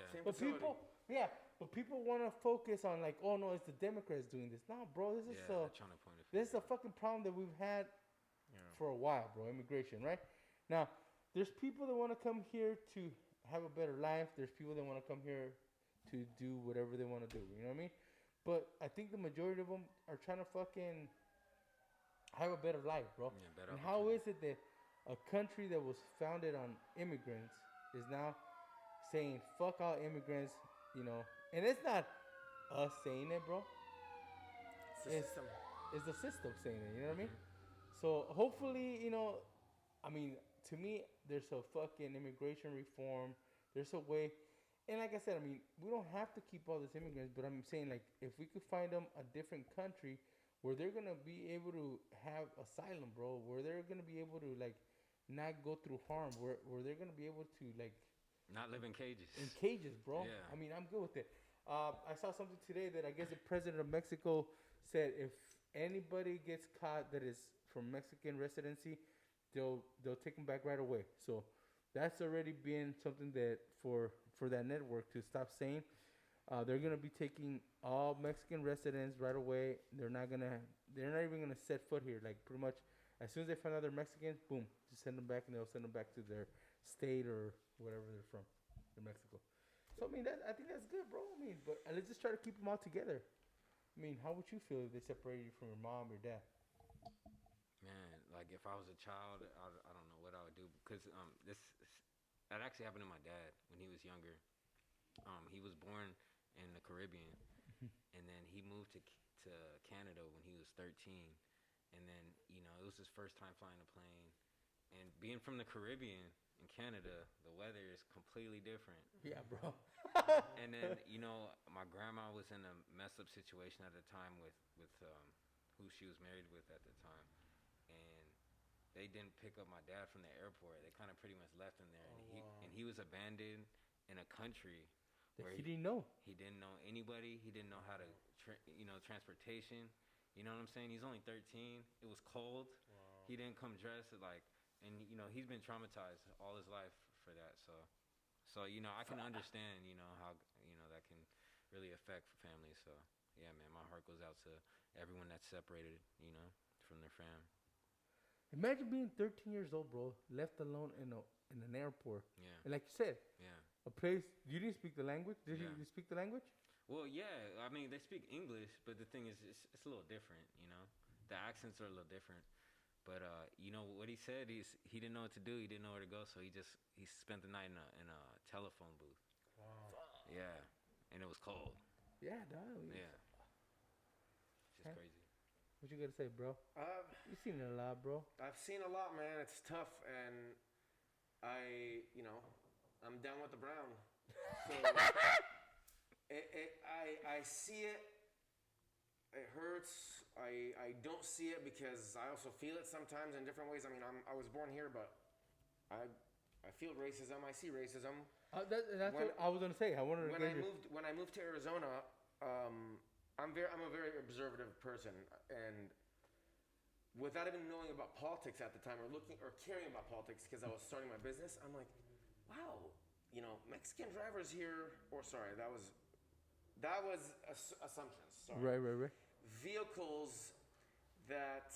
S3: Yeah.
S1: But people want to focus on like, oh no, it's the Democrats doing this. No, bro, this is a fucking problem that we've had for a while, bro. Immigration, right? Now, there's people that want to come here to have a better life. There's people that want to come here to do whatever they want to do. You know what I mean? But I think the majority of them are trying to fucking have a better life, bro.
S2: Yeah,
S1: and how is it that a country that was founded on immigrants is now saying fuck all immigrants, you know? And it's not us saying it, bro. It's the system saying it, you know what I mean? So hopefully, you know, I mean, to me, there's a fucking immigration reform. There's a way. And like I said, I mean, we don't have to keep all these immigrants, but I'm saying, like, if we could find them a different country where they're going to be able to have asylum, bro, where they're going to be able to, like, not go through harm, where they're going to be able to, like...
S2: Not live in cages.
S1: In cages, bro.
S2: Yeah.
S1: I mean, I'm good with it. I saw something today that I guess the president of Mexico said if anybody gets caught that is from Mexican residency, they'll take them back right away. So that's already been something that for that network to stop saying. They're gonna be taking all Mexican residents right away. They're not even gonna set foot here. Like, pretty much, as soon as they find out they're Mexican, boom, just send them back, and they'll send them back to their state or wherever they're from in Mexico. So I mean, I think that's good, bro. I mean, but let's just try to keep them all together. I mean, how would you feel if they separated you from your mom or dad?
S2: Man, like if I was a child, I don't know what I would do, because that actually happened to my dad when he was younger. He was born in the Caribbean, and then he moved to Canada when he was 13, and then, you know, it was his first time flying a plane, And being from the Caribbean in Canada, the weather is completely different.
S1: Yeah, bro.
S2: And then, you know, my grandma was in a messed up situation at the time with who she was married with at the time. And they didn't pick up my dad from the airport. They kind of pretty much left him there. And he was abandoned in a country
S1: where he didn't know.
S2: He didn't know anybody. He didn't know how to, transportation. You know what I'm saying? He's only 13. It was cold. Wow. He didn't come dressed like, and, you know, he's been traumatized all his life for that. So, you know, I can understand, you know, how, you know, that can really affect families. So, yeah, man, my heart goes out to everyone that's separated, you know, from their fam.
S1: Imagine being 13 years old, bro, left alone in an airport. Yeah. And like you said, a place, you didn't speak the language? Did you speak the language?
S2: Well, yeah. I mean, they speak English, but the thing is, it's a little different, you know? The accents are a little different. But, you know, what he said, he didn't know what to do. He didn't know where to go, so he spent the night in a telephone booth. Wow. Yeah. And it was cold.
S1: Yeah, dog.
S2: Yeah. Just crazy.
S1: What you gotta say, bro? You've seen it a lot, bro.
S3: I've seen a lot, man. It's tough, and I'm down with the brown. So I see it. It hurts. I don't see it because I also feel it sometimes in different ways. I mean, I was born here, but I feel racism. I see racism.
S1: That's what I was gonna say.
S3: When I moved to Arizona, I'm a very observative person, and without even knowing about politics at the time or caring about politics because I was starting my business, I'm like, wow, you know, Mexican drivers here, that was assumptions. Sorry.
S1: Right.
S3: Vehicles that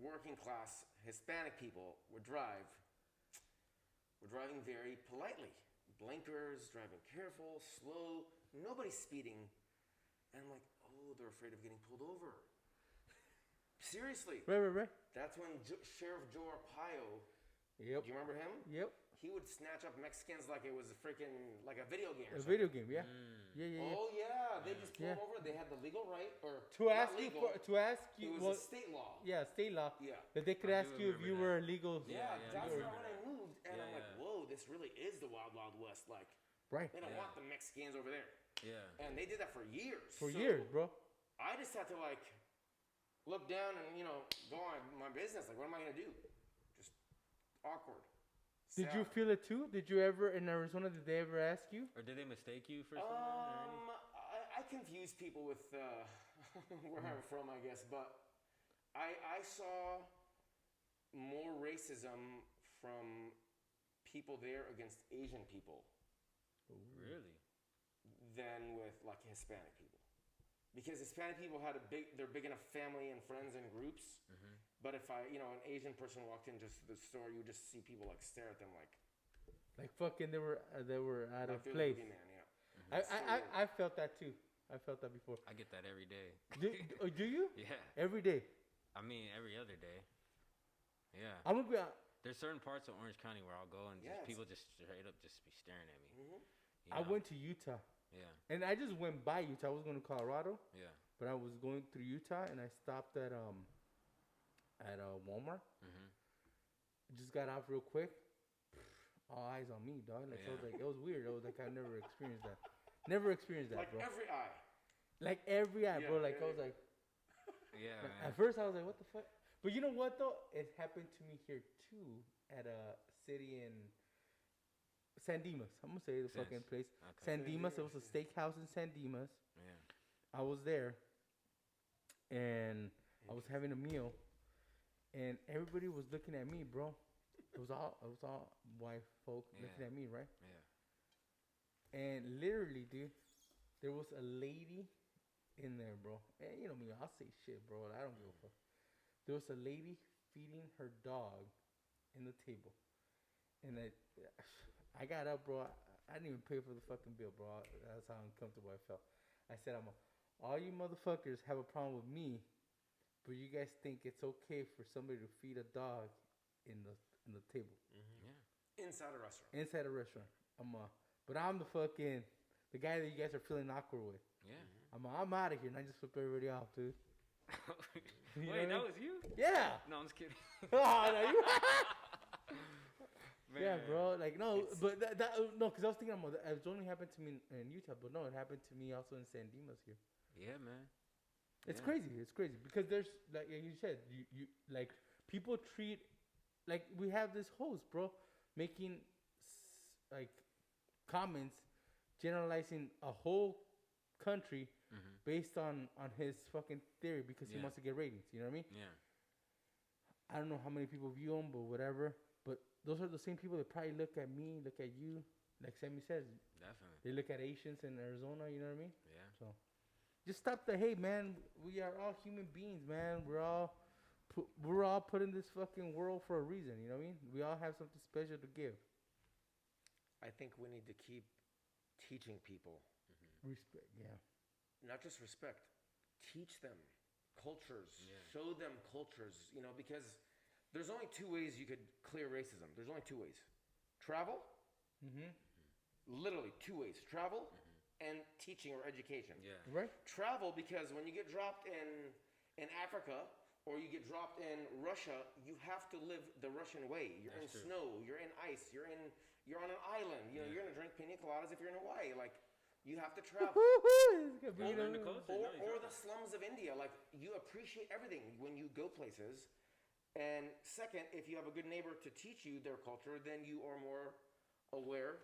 S3: working class Hispanic people would drive were driving very politely. Blinkers, driving careful, slow, nobody's speeding. And I'm like, oh, they're afraid of getting pulled over. Seriously.
S1: Right.
S3: That's when Sheriff Joe Arpaio,
S1: yep.
S3: Do you remember him?
S1: Yep.
S3: He would snatch up Mexicans like it was a video game.
S1: Video game, yeah. Yeah.
S3: Oh yeah, they just pull them over. They had the legal right, or
S1: to ask you.
S3: It was a state law.
S1: Yeah, state law.
S3: Yeah.
S1: That they could ask you if you were illegal.
S3: Yeah, that's when I moved, and I'm like, whoa, this really is the Wild Wild West. Like,
S1: right.
S3: They don't want the Mexicans over there.
S2: Yeah.
S3: And they did that for years.
S1: Years, bro.
S3: I just had to look down and go on my business. Like, what am I gonna do? Just awkward.
S1: Did you feel it too? Did you ever in Arizona? Did they ever ask you?
S2: Or did they mistake you for someone?
S3: I confuse people with where I'm from, I guess. But I saw more racism from people there against Asian people.
S2: Really?
S3: Than with Hispanic people, because Hispanic people they're big enough family and friends and groups. Mm-hmm. But if an Asian person walked into the store, you would just see people stare at them like
S1: fucking they were out of place.
S3: Man, yeah.
S1: Mm-hmm. I felt that too. I felt that before.
S2: I get that every day.
S1: Do you?
S2: Yeah.
S1: Every day.
S2: I mean, every other day. Yeah.
S1: I'm gonna be.
S2: There's certain parts of Orange County where I'll go and people just straight up just be staring at me.
S3: Mm-hmm.
S1: I went to Utah. Yeah. And I just went by Utah. I was going to Colorado. Yeah. But I was going through Utah and I stopped at Walmart. Mm-hmm. Just got out real quick. All eyes on me, dog. So I was like, it was weird. I was like, I never experienced that. Never experienced that, bro.
S3: Every eye.
S1: Like every eye, bro. I was like.
S2: Yeah.
S1: At first I was like, what the fuck? But you know what though? It happened to me here too at a city in San Dimas. I'm gonna say the fucking place. Okay. San Dimas. It was a steakhouse in San Dimas. Yeah. I was there, and I was having a meal, and everybody was looking at me, bro. It was all white folk looking at me, right? Yeah. And literally, dude, there was a lady in there, bro. And you know me, I'll say shit, bro. I don't give a fuck. There was a lady feeding her dog in the table, and I got up, bro. I didn't even pay for the fucking bill, bro. That's how uncomfortable I felt. I said, all you motherfuckers have a problem with me, but you guys think it's okay for somebody to feed a dog in the table.
S2: Mm-hmm.
S3: Yeah. Inside a restaurant.
S1: Inside a restaurant. But I'm the guy that you guys are feeling awkward with.
S2: Yeah.
S1: I'm out of here, and I just flip everybody off, dude.
S2: Wait, that was you?
S1: Yeah.
S2: No, I'm I'm just kidding.
S1: Oh, no, yeah, bro. Like, no, but no, because I was thinking about it only happened to me in Utah, but no, it happened to me also in San Dimas here.
S2: Yeah, man.
S1: It's crazy. It's crazy because there's like you said, you like people treat like we have this host, bro, making like comments generalizing a whole country based on his fucking theory because he wants to get ratings. You know what I mean?
S2: Yeah.
S1: I don't know how many people view him, but whatever. But those are the same people that probably look at me, look at you, like Sammy says.
S2: Definitely.
S1: They look at Asians in Arizona. You know what I mean?
S2: Yeah.
S1: So. Just stop the hate, man. We are all human beings, man. We're all put in this fucking world for a reason. You know what I mean? We all have something special to give.
S3: I think we need to keep teaching people.
S1: Respect, yeah.
S3: Not just respect. Teach them cultures. Yeah. Show them cultures. You know, because there's only two ways you could clear racism. There's only two ways. Travel. Literally two ways. Travel. And teaching or education. Yeah.
S1: Right.
S3: Travel, because when you get dropped in Africa or you get dropped in Russia, you have to live the Russian way. You're in snow, you're in ice, you're on an island. You know, you're gonna drink pina coladas if you're in Hawaii. Like, you have to travel. or the slums of India. Like, you appreciate everything when you go places. And second, if you have a good neighbor to teach you their culture, then you are more aware.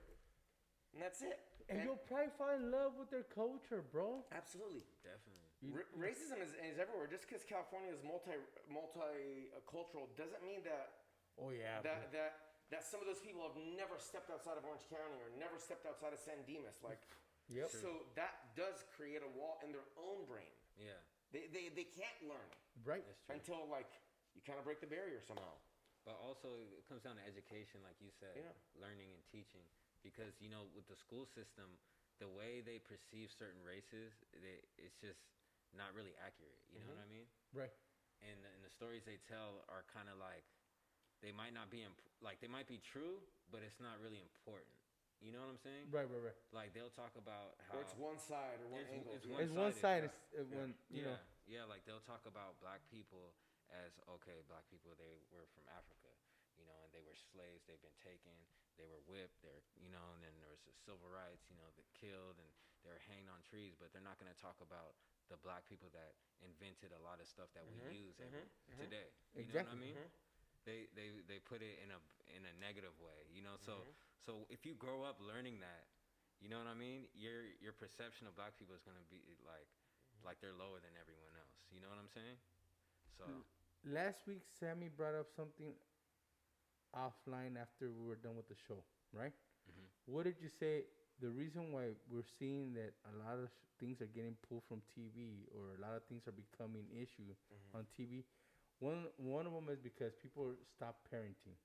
S3: And that's it.
S1: And you'll probably fall in love with their culture, bro.
S3: Absolutely.
S2: Definitely.
S3: Racism is everywhere. Just because California is multicultural doesn't mean that that some of those people have never stepped outside of Orange County or never stepped outside of San Dimas. Like, so that does create a wall in their own brain.
S2: Yeah.
S3: They can't learn.
S1: Right.
S3: Until, like, you kind of break the barrier somehow.
S2: But also, it comes down to education, like you said, learning and teaching. Because, you know, with the school system, the way they perceive certain races, it's just not really accurate. You know what I mean?
S1: Right.
S2: And the stories they tell are kind of like, they might not be, they might be true, but it's not really important. You know what I'm saying?
S1: Right.
S2: Like, they'll talk about how...
S3: Or it's one side or one angle.
S1: It's one side. You know.
S2: Yeah, like, they'll talk about black people as, okay, black people, they were from Africa. You know, and they were slaves, they've been taken, they were whipped, you know, and then there was the civil rights, you know, they killed and they were hanged on trees, but they're not going to talk about the black people that invented a lot of stuff that we use today. You know what I mean? They put it in a negative way, you know, so if you grow up learning that, you know what I mean, your perception of black people is going to be like they're lower than everyone else. You know what I'm saying? So
S1: last week Sammy brought up something offline after we were done with the show, right? What did you say? The reason why we're seeing that a lot of things are getting pulled from TV or a lot of things are becoming issue on TV. One of them is because people stop parenting.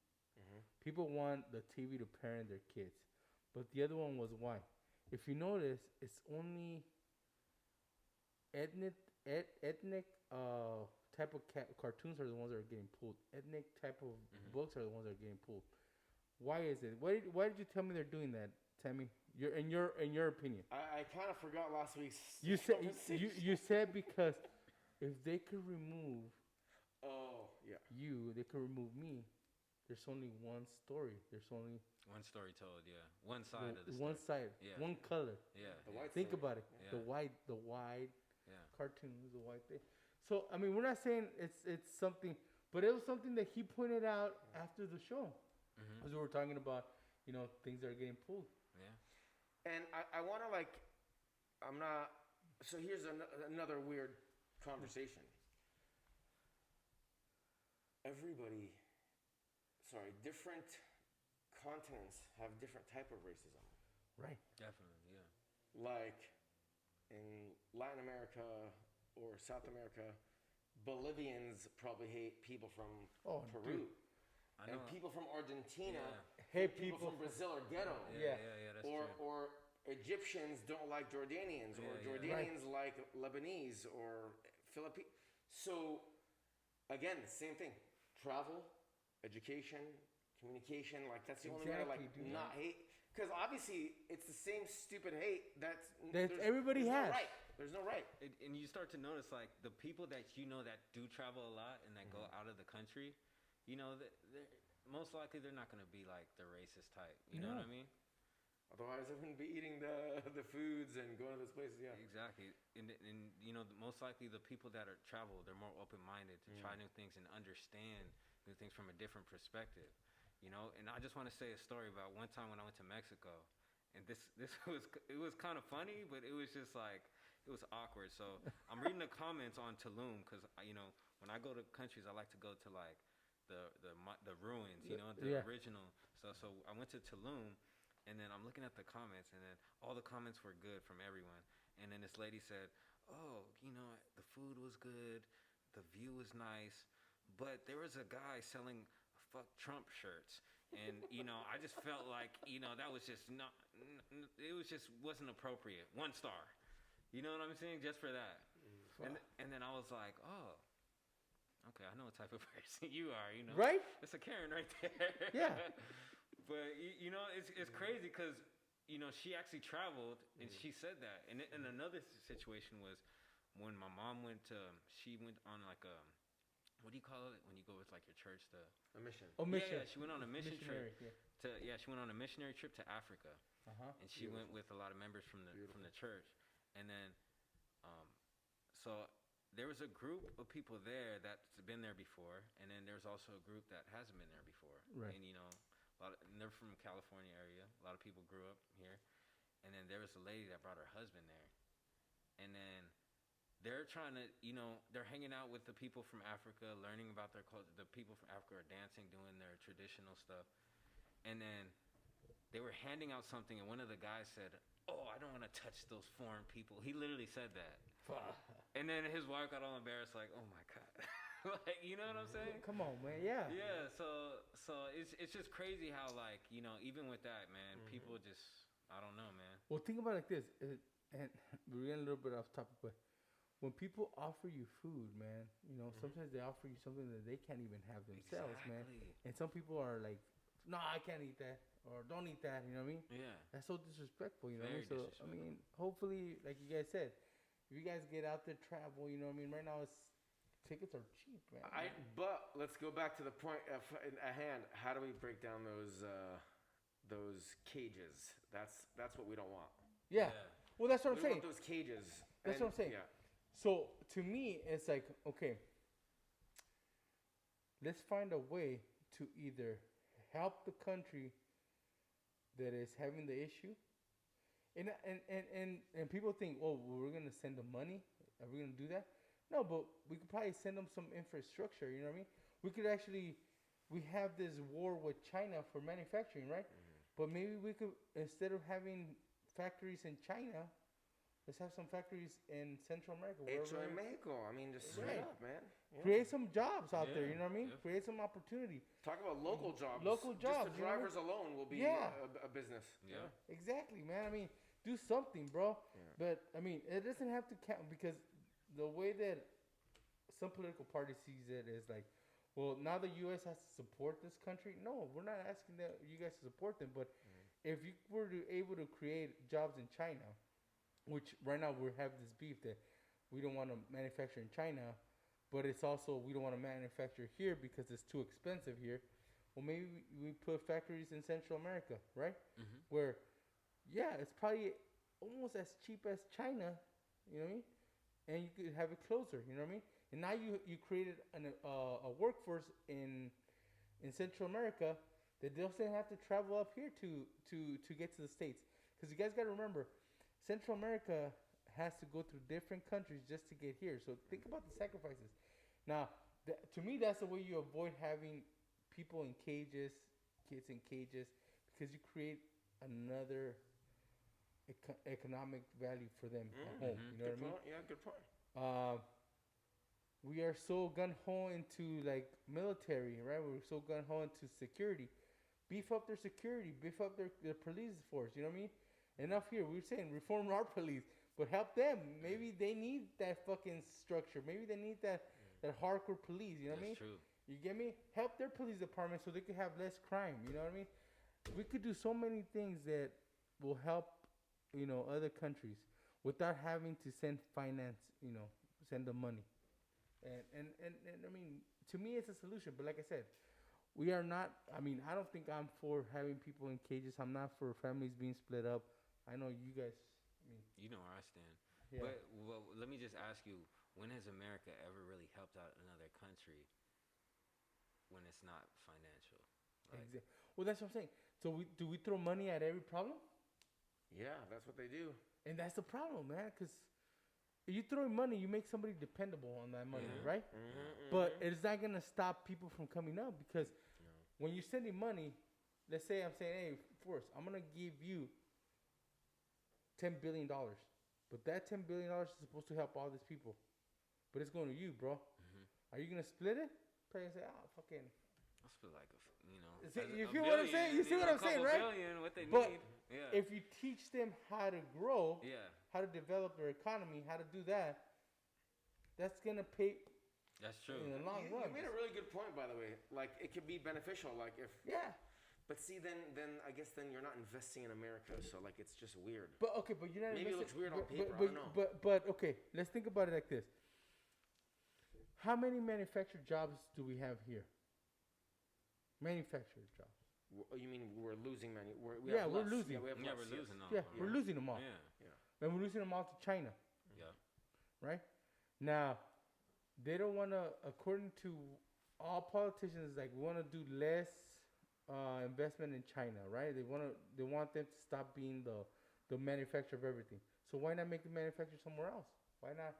S1: People want the TV to parent their kids, but the other one was why. If you notice, it's only ethnic type of cartoons are the ones that are getting pulled. Ethnic type of books are the ones that are getting pulled. Why is it? Why did you tell me they're doing that, Tammy? In your opinion.
S3: I kind of forgot last week's.
S1: You said because if they could remove. They could remove me. There's only one story. There's only
S2: one story told. Yeah, one side of the story.
S1: One side. Yeah. One color.
S2: Yeah.
S1: Think about it. Yeah. The wide. Cartoons, the white thing. So I mean, we're not saying it's something, but it was something that he pointed out after the show, as we were talking about, you know, things that are getting pulled.
S3: Yeah. And I want to I'm not. So here's another weird conversation. Different continents have different type of racism.
S1: Right.
S2: Definitely, yeah.
S3: Like in Latin America or South America, Bolivians probably hate people from Peru. And people from Argentina hate people from Brazil or ghetto.
S2: Yeah, that's true.
S3: Or Egyptians don't like Jordanians, or Jordanians like Lebanese or Philippines. So, again, same thing. Travel, education, communication, that's the only way to not hate. Because obviously, it's the same stupid hate that
S1: everybody has.
S3: No right. There's no right.
S2: And you start to notice, the people that you know that do travel a lot and that go out of the country, country, most likely they're not gonna be like the racist type. You know what I mean?
S3: Otherwise, I wouldn't be eating the foods and going to those places. Yeah,
S2: exactly. And most likely the people that are travel, they're more open-minded to try new things and understand new things from a different perspective. And I just want to say a story about one time when I went to Mexico, and it was kind of funny, but it was just like it was awkward. So I'm reading the comments on Tulum because when I go to countries, I like to go to like the ruins, the original. So I went to Tulum. And then I'm looking at the comments, and then all the comments were good from everyone. And then this lady said, "Oh, the food was good, the view was nice, but there was a guy selling fuck Trump shirts." And I just felt like that was just not. It was just wasn't appropriate. 1 star. You know what I'm saying? Just for that. And then I was like, "Oh, okay, I know what type of person you are."
S1: Right?
S2: It's a Karen right there.
S1: Yeah.
S2: But it's crazy because she actually traveled and she said that. And another situation was when my mom she went on like a, what do you call it when you go with like your church?
S3: A mission.
S1: Oh, mission.
S2: Yeah, she went on a mission trip.
S1: Yeah.
S2: She went on a missionary trip to Africa. And she went with a lot of members from the church. And then so there was a group of people there that's been there before, and then there's also a group that hasn't been there before.
S1: Right.
S2: And and they're from the California area. A lot of people grew up here. And then there was a lady that brought her husband there. And then they're trying to, they're hanging out with the people from Africa, learning about their culture. The people from Africa are dancing, doing their traditional stuff. And then they were handing out something, and one of the guys said, "Oh, I don't want to touch those foreign people." He literally said that. And then his wife got all embarrassed, like, "Oh, my God." Like, you know what I'm saying?
S1: Come on, man. Yeah.
S2: Yeah. So it's just crazy how, like, even with that, man, people just, I don't know, man.
S1: Well, think about it like this, and we're getting a little bit off topic, but when people offer you food, man, sometimes they offer you something that they can't even have themselves, man. And some people are like, "No, I can't eat that," or "Don't eat that." You know what I mean?
S2: Yeah.
S1: That's so disrespectful. You know
S2: Very
S1: what I mean? So I mean, hopefully, like you guys said, if you guys get out there, travel. You know what I mean? Right now, tickets are cheap, man.
S3: But let's go back to the point at hand. How do we break down those cages? That's what we don't want.
S1: Yeah. Well, that's what I'm saying.
S3: We don't want those cages.
S1: That's what I'm saying.
S3: Yeah.
S1: So to me, it's like, okay, let's find a way to either help the country that is having the issue, and people think, "Oh, well, we're gonna send them money. Are we gonna do that?" No, but we could probably send them some infrastructure. You know what I mean? We have this war with China for manufacturing, right? But maybe we could, instead of having factories in China, let's have some factories in Central America.
S3: Hecho en Mexico. I mean, just straight up, man. Yeah.
S1: Create some jobs out there. You know what I mean? Yeah. Create some opportunity.
S3: Talk about local jobs.
S1: Local jobs.
S3: Just the drivers alone will be a business.
S2: Yeah.
S1: Exactly, man. I mean, do something, bro. Yeah. But I mean, it doesn't have to count, because the way that some political party sees it is like, well, now the U.S. has to support this country. No, we're not asking you guys to support them. But if you were able to create jobs in China, which right now we have this beef that we don't want to manufacture in China, but it's also we don't want to manufacture here because it's too expensive here. Well, maybe we put factories in Central America, right? Where, it's probably almost as cheap as China, you know what I mean? And you could have it closer, you know what I mean? And now you created a workforce in Central America that doesn't have to travel up here to get to the States. Because you guys got to remember, Central America has to go through different countries just to get here. So think about the sacrifices. Now, to me, that's the way you avoid having people in cages, kids in cages, because you create another economic value for them at home. You know what I mean?
S3: Yeah, good point.
S1: We are so gun-ho into like military, right? We're so gun-ho into security. Beef up their security. Beef up their police force. You know what I mean? Enough here. We're saying reform our police, but help them. Maybe they need that fucking structure. Maybe they need that hardcore police. You know what I mean?
S2: True.
S1: You get me? Help their police department so they can have less crime. You know what I mean? We could do so many things that will help, other countries without having to send finance. Send them money. And I mean, to me, it's a solution. But like I said, we are not. I mean, I don't think I'm for having people in cages. I'm not for families being split up. I know you guys. I mean,
S2: you know where I stand.
S1: Yeah.
S2: But let me just ask you: when has America ever really helped out another country when it's not financial? Like,
S1: well, that's what I'm saying. So do we throw money at every problem?
S3: Yeah, that's what they do.
S1: And that's the problem, man. Because if you throw money, you make somebody dependable on that money, right? But it's not gonna stop people from coming up because when you're sending money, let's say I'm saying, hey, Forrest, I'm gonna give you $10 billion, but that $10 billion is supposed to help all these people, but it's going to you, bro. Are you gonna split it? Probably say, fucking.
S2: I'll split like
S1: You feel what I'm saying? You see what I'm saying, right?
S2: Billion, what they
S1: but
S2: need. Yeah.
S1: If you teach them how to grow,
S2: yeah,
S1: how to develop their economy, how to do that, that's gonna pay.
S2: That's true.
S1: In the long run.
S3: You made a really good point, by the way. Like, it could be beneficial. Like, if But see, then I guess then you're not investing in America, so like it's just weird.
S1: But okay, but you're not.
S3: Maybe it looks weird on paper.
S1: But,
S3: I don't know.
S1: But okay, let's think about it like this. How many manufactured jobs do we have here? Manufactured jobs.
S3: You mean we're losing we're losing.
S2: Yeah, we're losing all.
S1: Yeah, we're losing them all.
S2: Yeah.
S1: And we're losing them all to China.
S2: Yeah.
S1: Right? Now, they don't want to, according to all politicians, like we want to do less investment in China, right? They want them to stop being the manufacturer of everything. So why not make the manufacturer somewhere else? Why not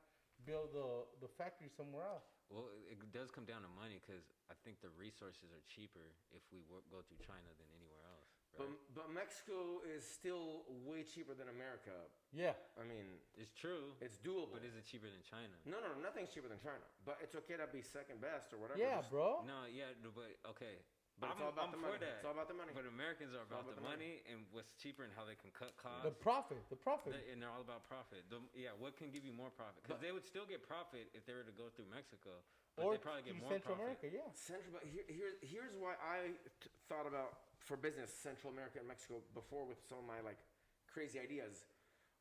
S1: build the factory somewhere else?
S2: Well, it does come down to money because I think the resources are cheaper if we go through China than anywhere else. Right?
S3: But Mexico is still way cheaper than America.
S1: Yeah.
S3: I mean,
S2: it's true.
S3: It's doable.
S2: But is it cheaper than China?
S3: No, nothing's cheaper than China. But it's okay to be second best or whatever.
S1: Yeah, bro.
S2: No, yeah, but okay.
S3: But it's all about the money. It's all about the money.
S2: But Americans are about the money and what's cheaper and how they can cut costs.
S1: The profit.
S2: And they're all about profit. What can give you more profit? Because they would still get profit if they were to go through Mexico. But
S1: or
S2: they probably get more
S1: Central
S2: profit.
S1: America, yeah.
S3: But here's why I thought about, for business, Central America and Mexico before with some of my like crazy ideas.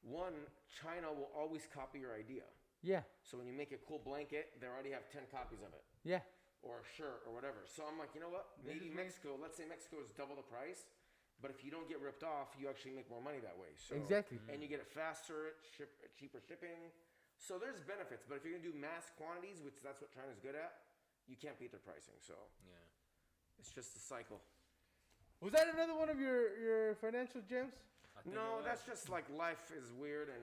S3: One, China will always copy your idea.
S1: Yeah.
S3: So when you make a cool blanket, they already have 10 copies of it.
S1: Yeah.
S3: Or a shirt or whatever. So I'm like, you know what? Maybe Mexico, let's say Mexico is double the price, but if you don't get ripped off, you actually make more money that way. So,
S1: exactly.
S3: And you get it faster, cheaper shipping. So there's benefits, but if you're going to do mass quantities, which that's what China's good at, you can't beat their pricing. So
S2: yeah,
S3: it's just a cycle.
S1: Was that another one of your financial gems?
S3: No, that's just like life is weird, and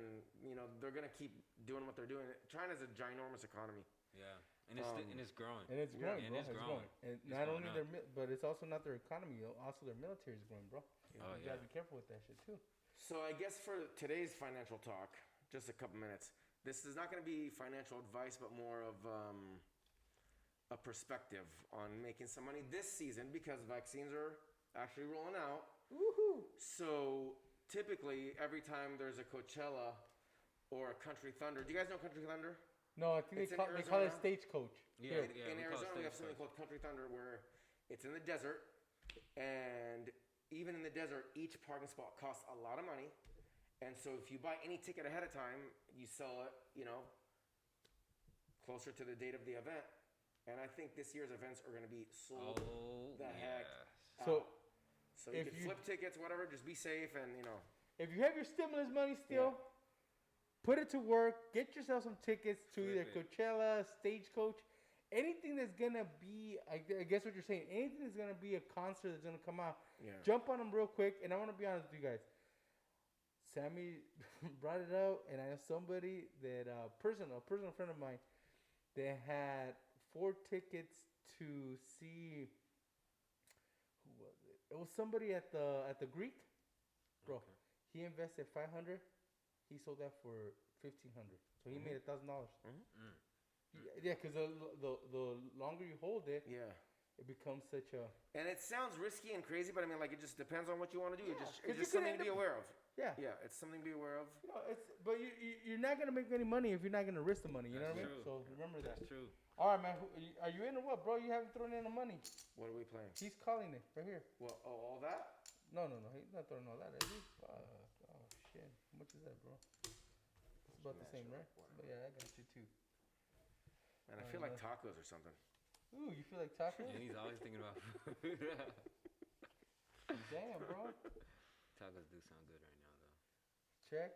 S3: they're going to keep doing what they're doing. China's a ginormous economy.
S2: Yeah. And it's growing.
S1: And it's growing,
S2: bro.
S1: It's growing. And not only but it's also not their economy. Also, their military is growing, bro. You gotta be careful with that shit too.
S3: So I guess for today's financial talk, just a couple minutes. This is not going to be financial advice, but more of a perspective on making some money this season because vaccines are actually rolling out.
S1: Woohoo!
S3: So typically, every time there's a Coachella or a Country Thunder, do you guys know Country Thunder?
S1: No, I think they call it Stagecoach.
S2: Yeah,
S3: in Arizona, we have something called Country Thunder where it's in the desert, and even in the desert, each parking spot costs a lot of money. And so if you buy any ticket ahead of time, you sell it, closer to the date of the event. And I think this year's events are going to be sold heck out. So you can flip tickets, whatever, just be safe and,
S1: If you have your stimulus money still... Yeah. Put it to work. Get yourself some tickets to either Coachella, Stagecoach, anything that's gonna be. I guess what you're saying. Anything that's gonna be a concert that's gonna come out.
S3: Yeah.
S1: Jump on them real quick. And I want to be honest with you guys. Sammy brought it up, and I know somebody that a personal friend of mine, that had 4 tickets to see. Who was it? It was somebody at the Greek, bro. Okay. He invested $500. He sold that for $1,500, so he made $1,000. Yeah, because the longer you hold it, it becomes such a.
S3: And it sounds risky and crazy, but I mean, like it just depends on what you want to do. It's just something to be aware of. Yeah, it's something to be aware of.
S1: But you're not gonna make any money if you're not gonna risk the money. You know what I mean? So remember that.
S2: That's true.
S1: All right, man. Are you in or what, bro? You haven't thrown in the money.
S3: What are we playing?
S1: He's calling it right here.
S3: Well, all that?
S1: No. He's not throwing all that, is he? Shit. How much is that, bro? It's about the same, right? But yeah, I got you too.
S3: Man, I feel like tacos or something.
S1: Ooh, you feel like tacos?
S2: And he's always thinking about food.
S1: Damn, bro.
S2: Tacos do sound good right now, though.
S1: Check.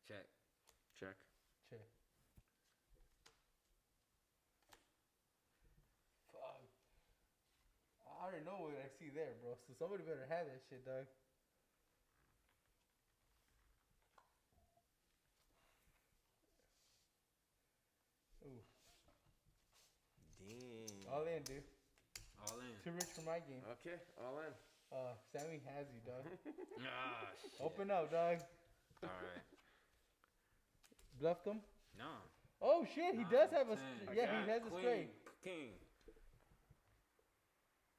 S2: Check.
S3: Check.
S1: Check. Fuck. I already know what I see there, bro. So somebody better have that shit, dog. Ooh.
S2: Damn.
S1: All in, dude.
S2: All in.
S1: Too rich for my game.
S3: Okay, all in.
S1: Sammy has you, dog.
S2: Ah, shit.
S1: Open up, dog.
S2: All right.
S1: Bluffed him?
S2: No.
S1: Oh, shit. He does have a... He has a straight.
S2: King.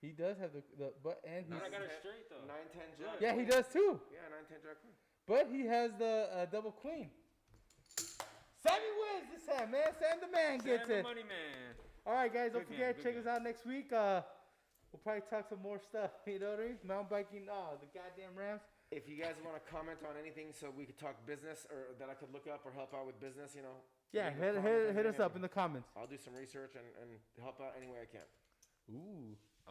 S1: He does have the but and
S2: No,
S1: he's...
S2: I got it straight, though.
S3: 9-10 jack.
S1: Yeah, he does, too.
S3: Yeah, 9-10 jack queen.
S1: But he has the double queen. Sammy wins this time, man. Sam the man gets
S2: Sam
S1: it.
S2: the money man.
S1: All right, guys. Don't
S2: Good
S1: forget,
S2: game,
S1: check
S2: good
S1: us out next week. We'll probably talk some more stuff. You know what I mean? Mountain biking. The goddamn Rams.
S3: If you guys want to comment on anything so we could talk business or that I could look up or help out with business, you know.
S1: Yeah,
S3: leave a comment,
S1: hit us
S3: anything.
S1: up in the comments.
S3: I'll do some research and help out any way I can.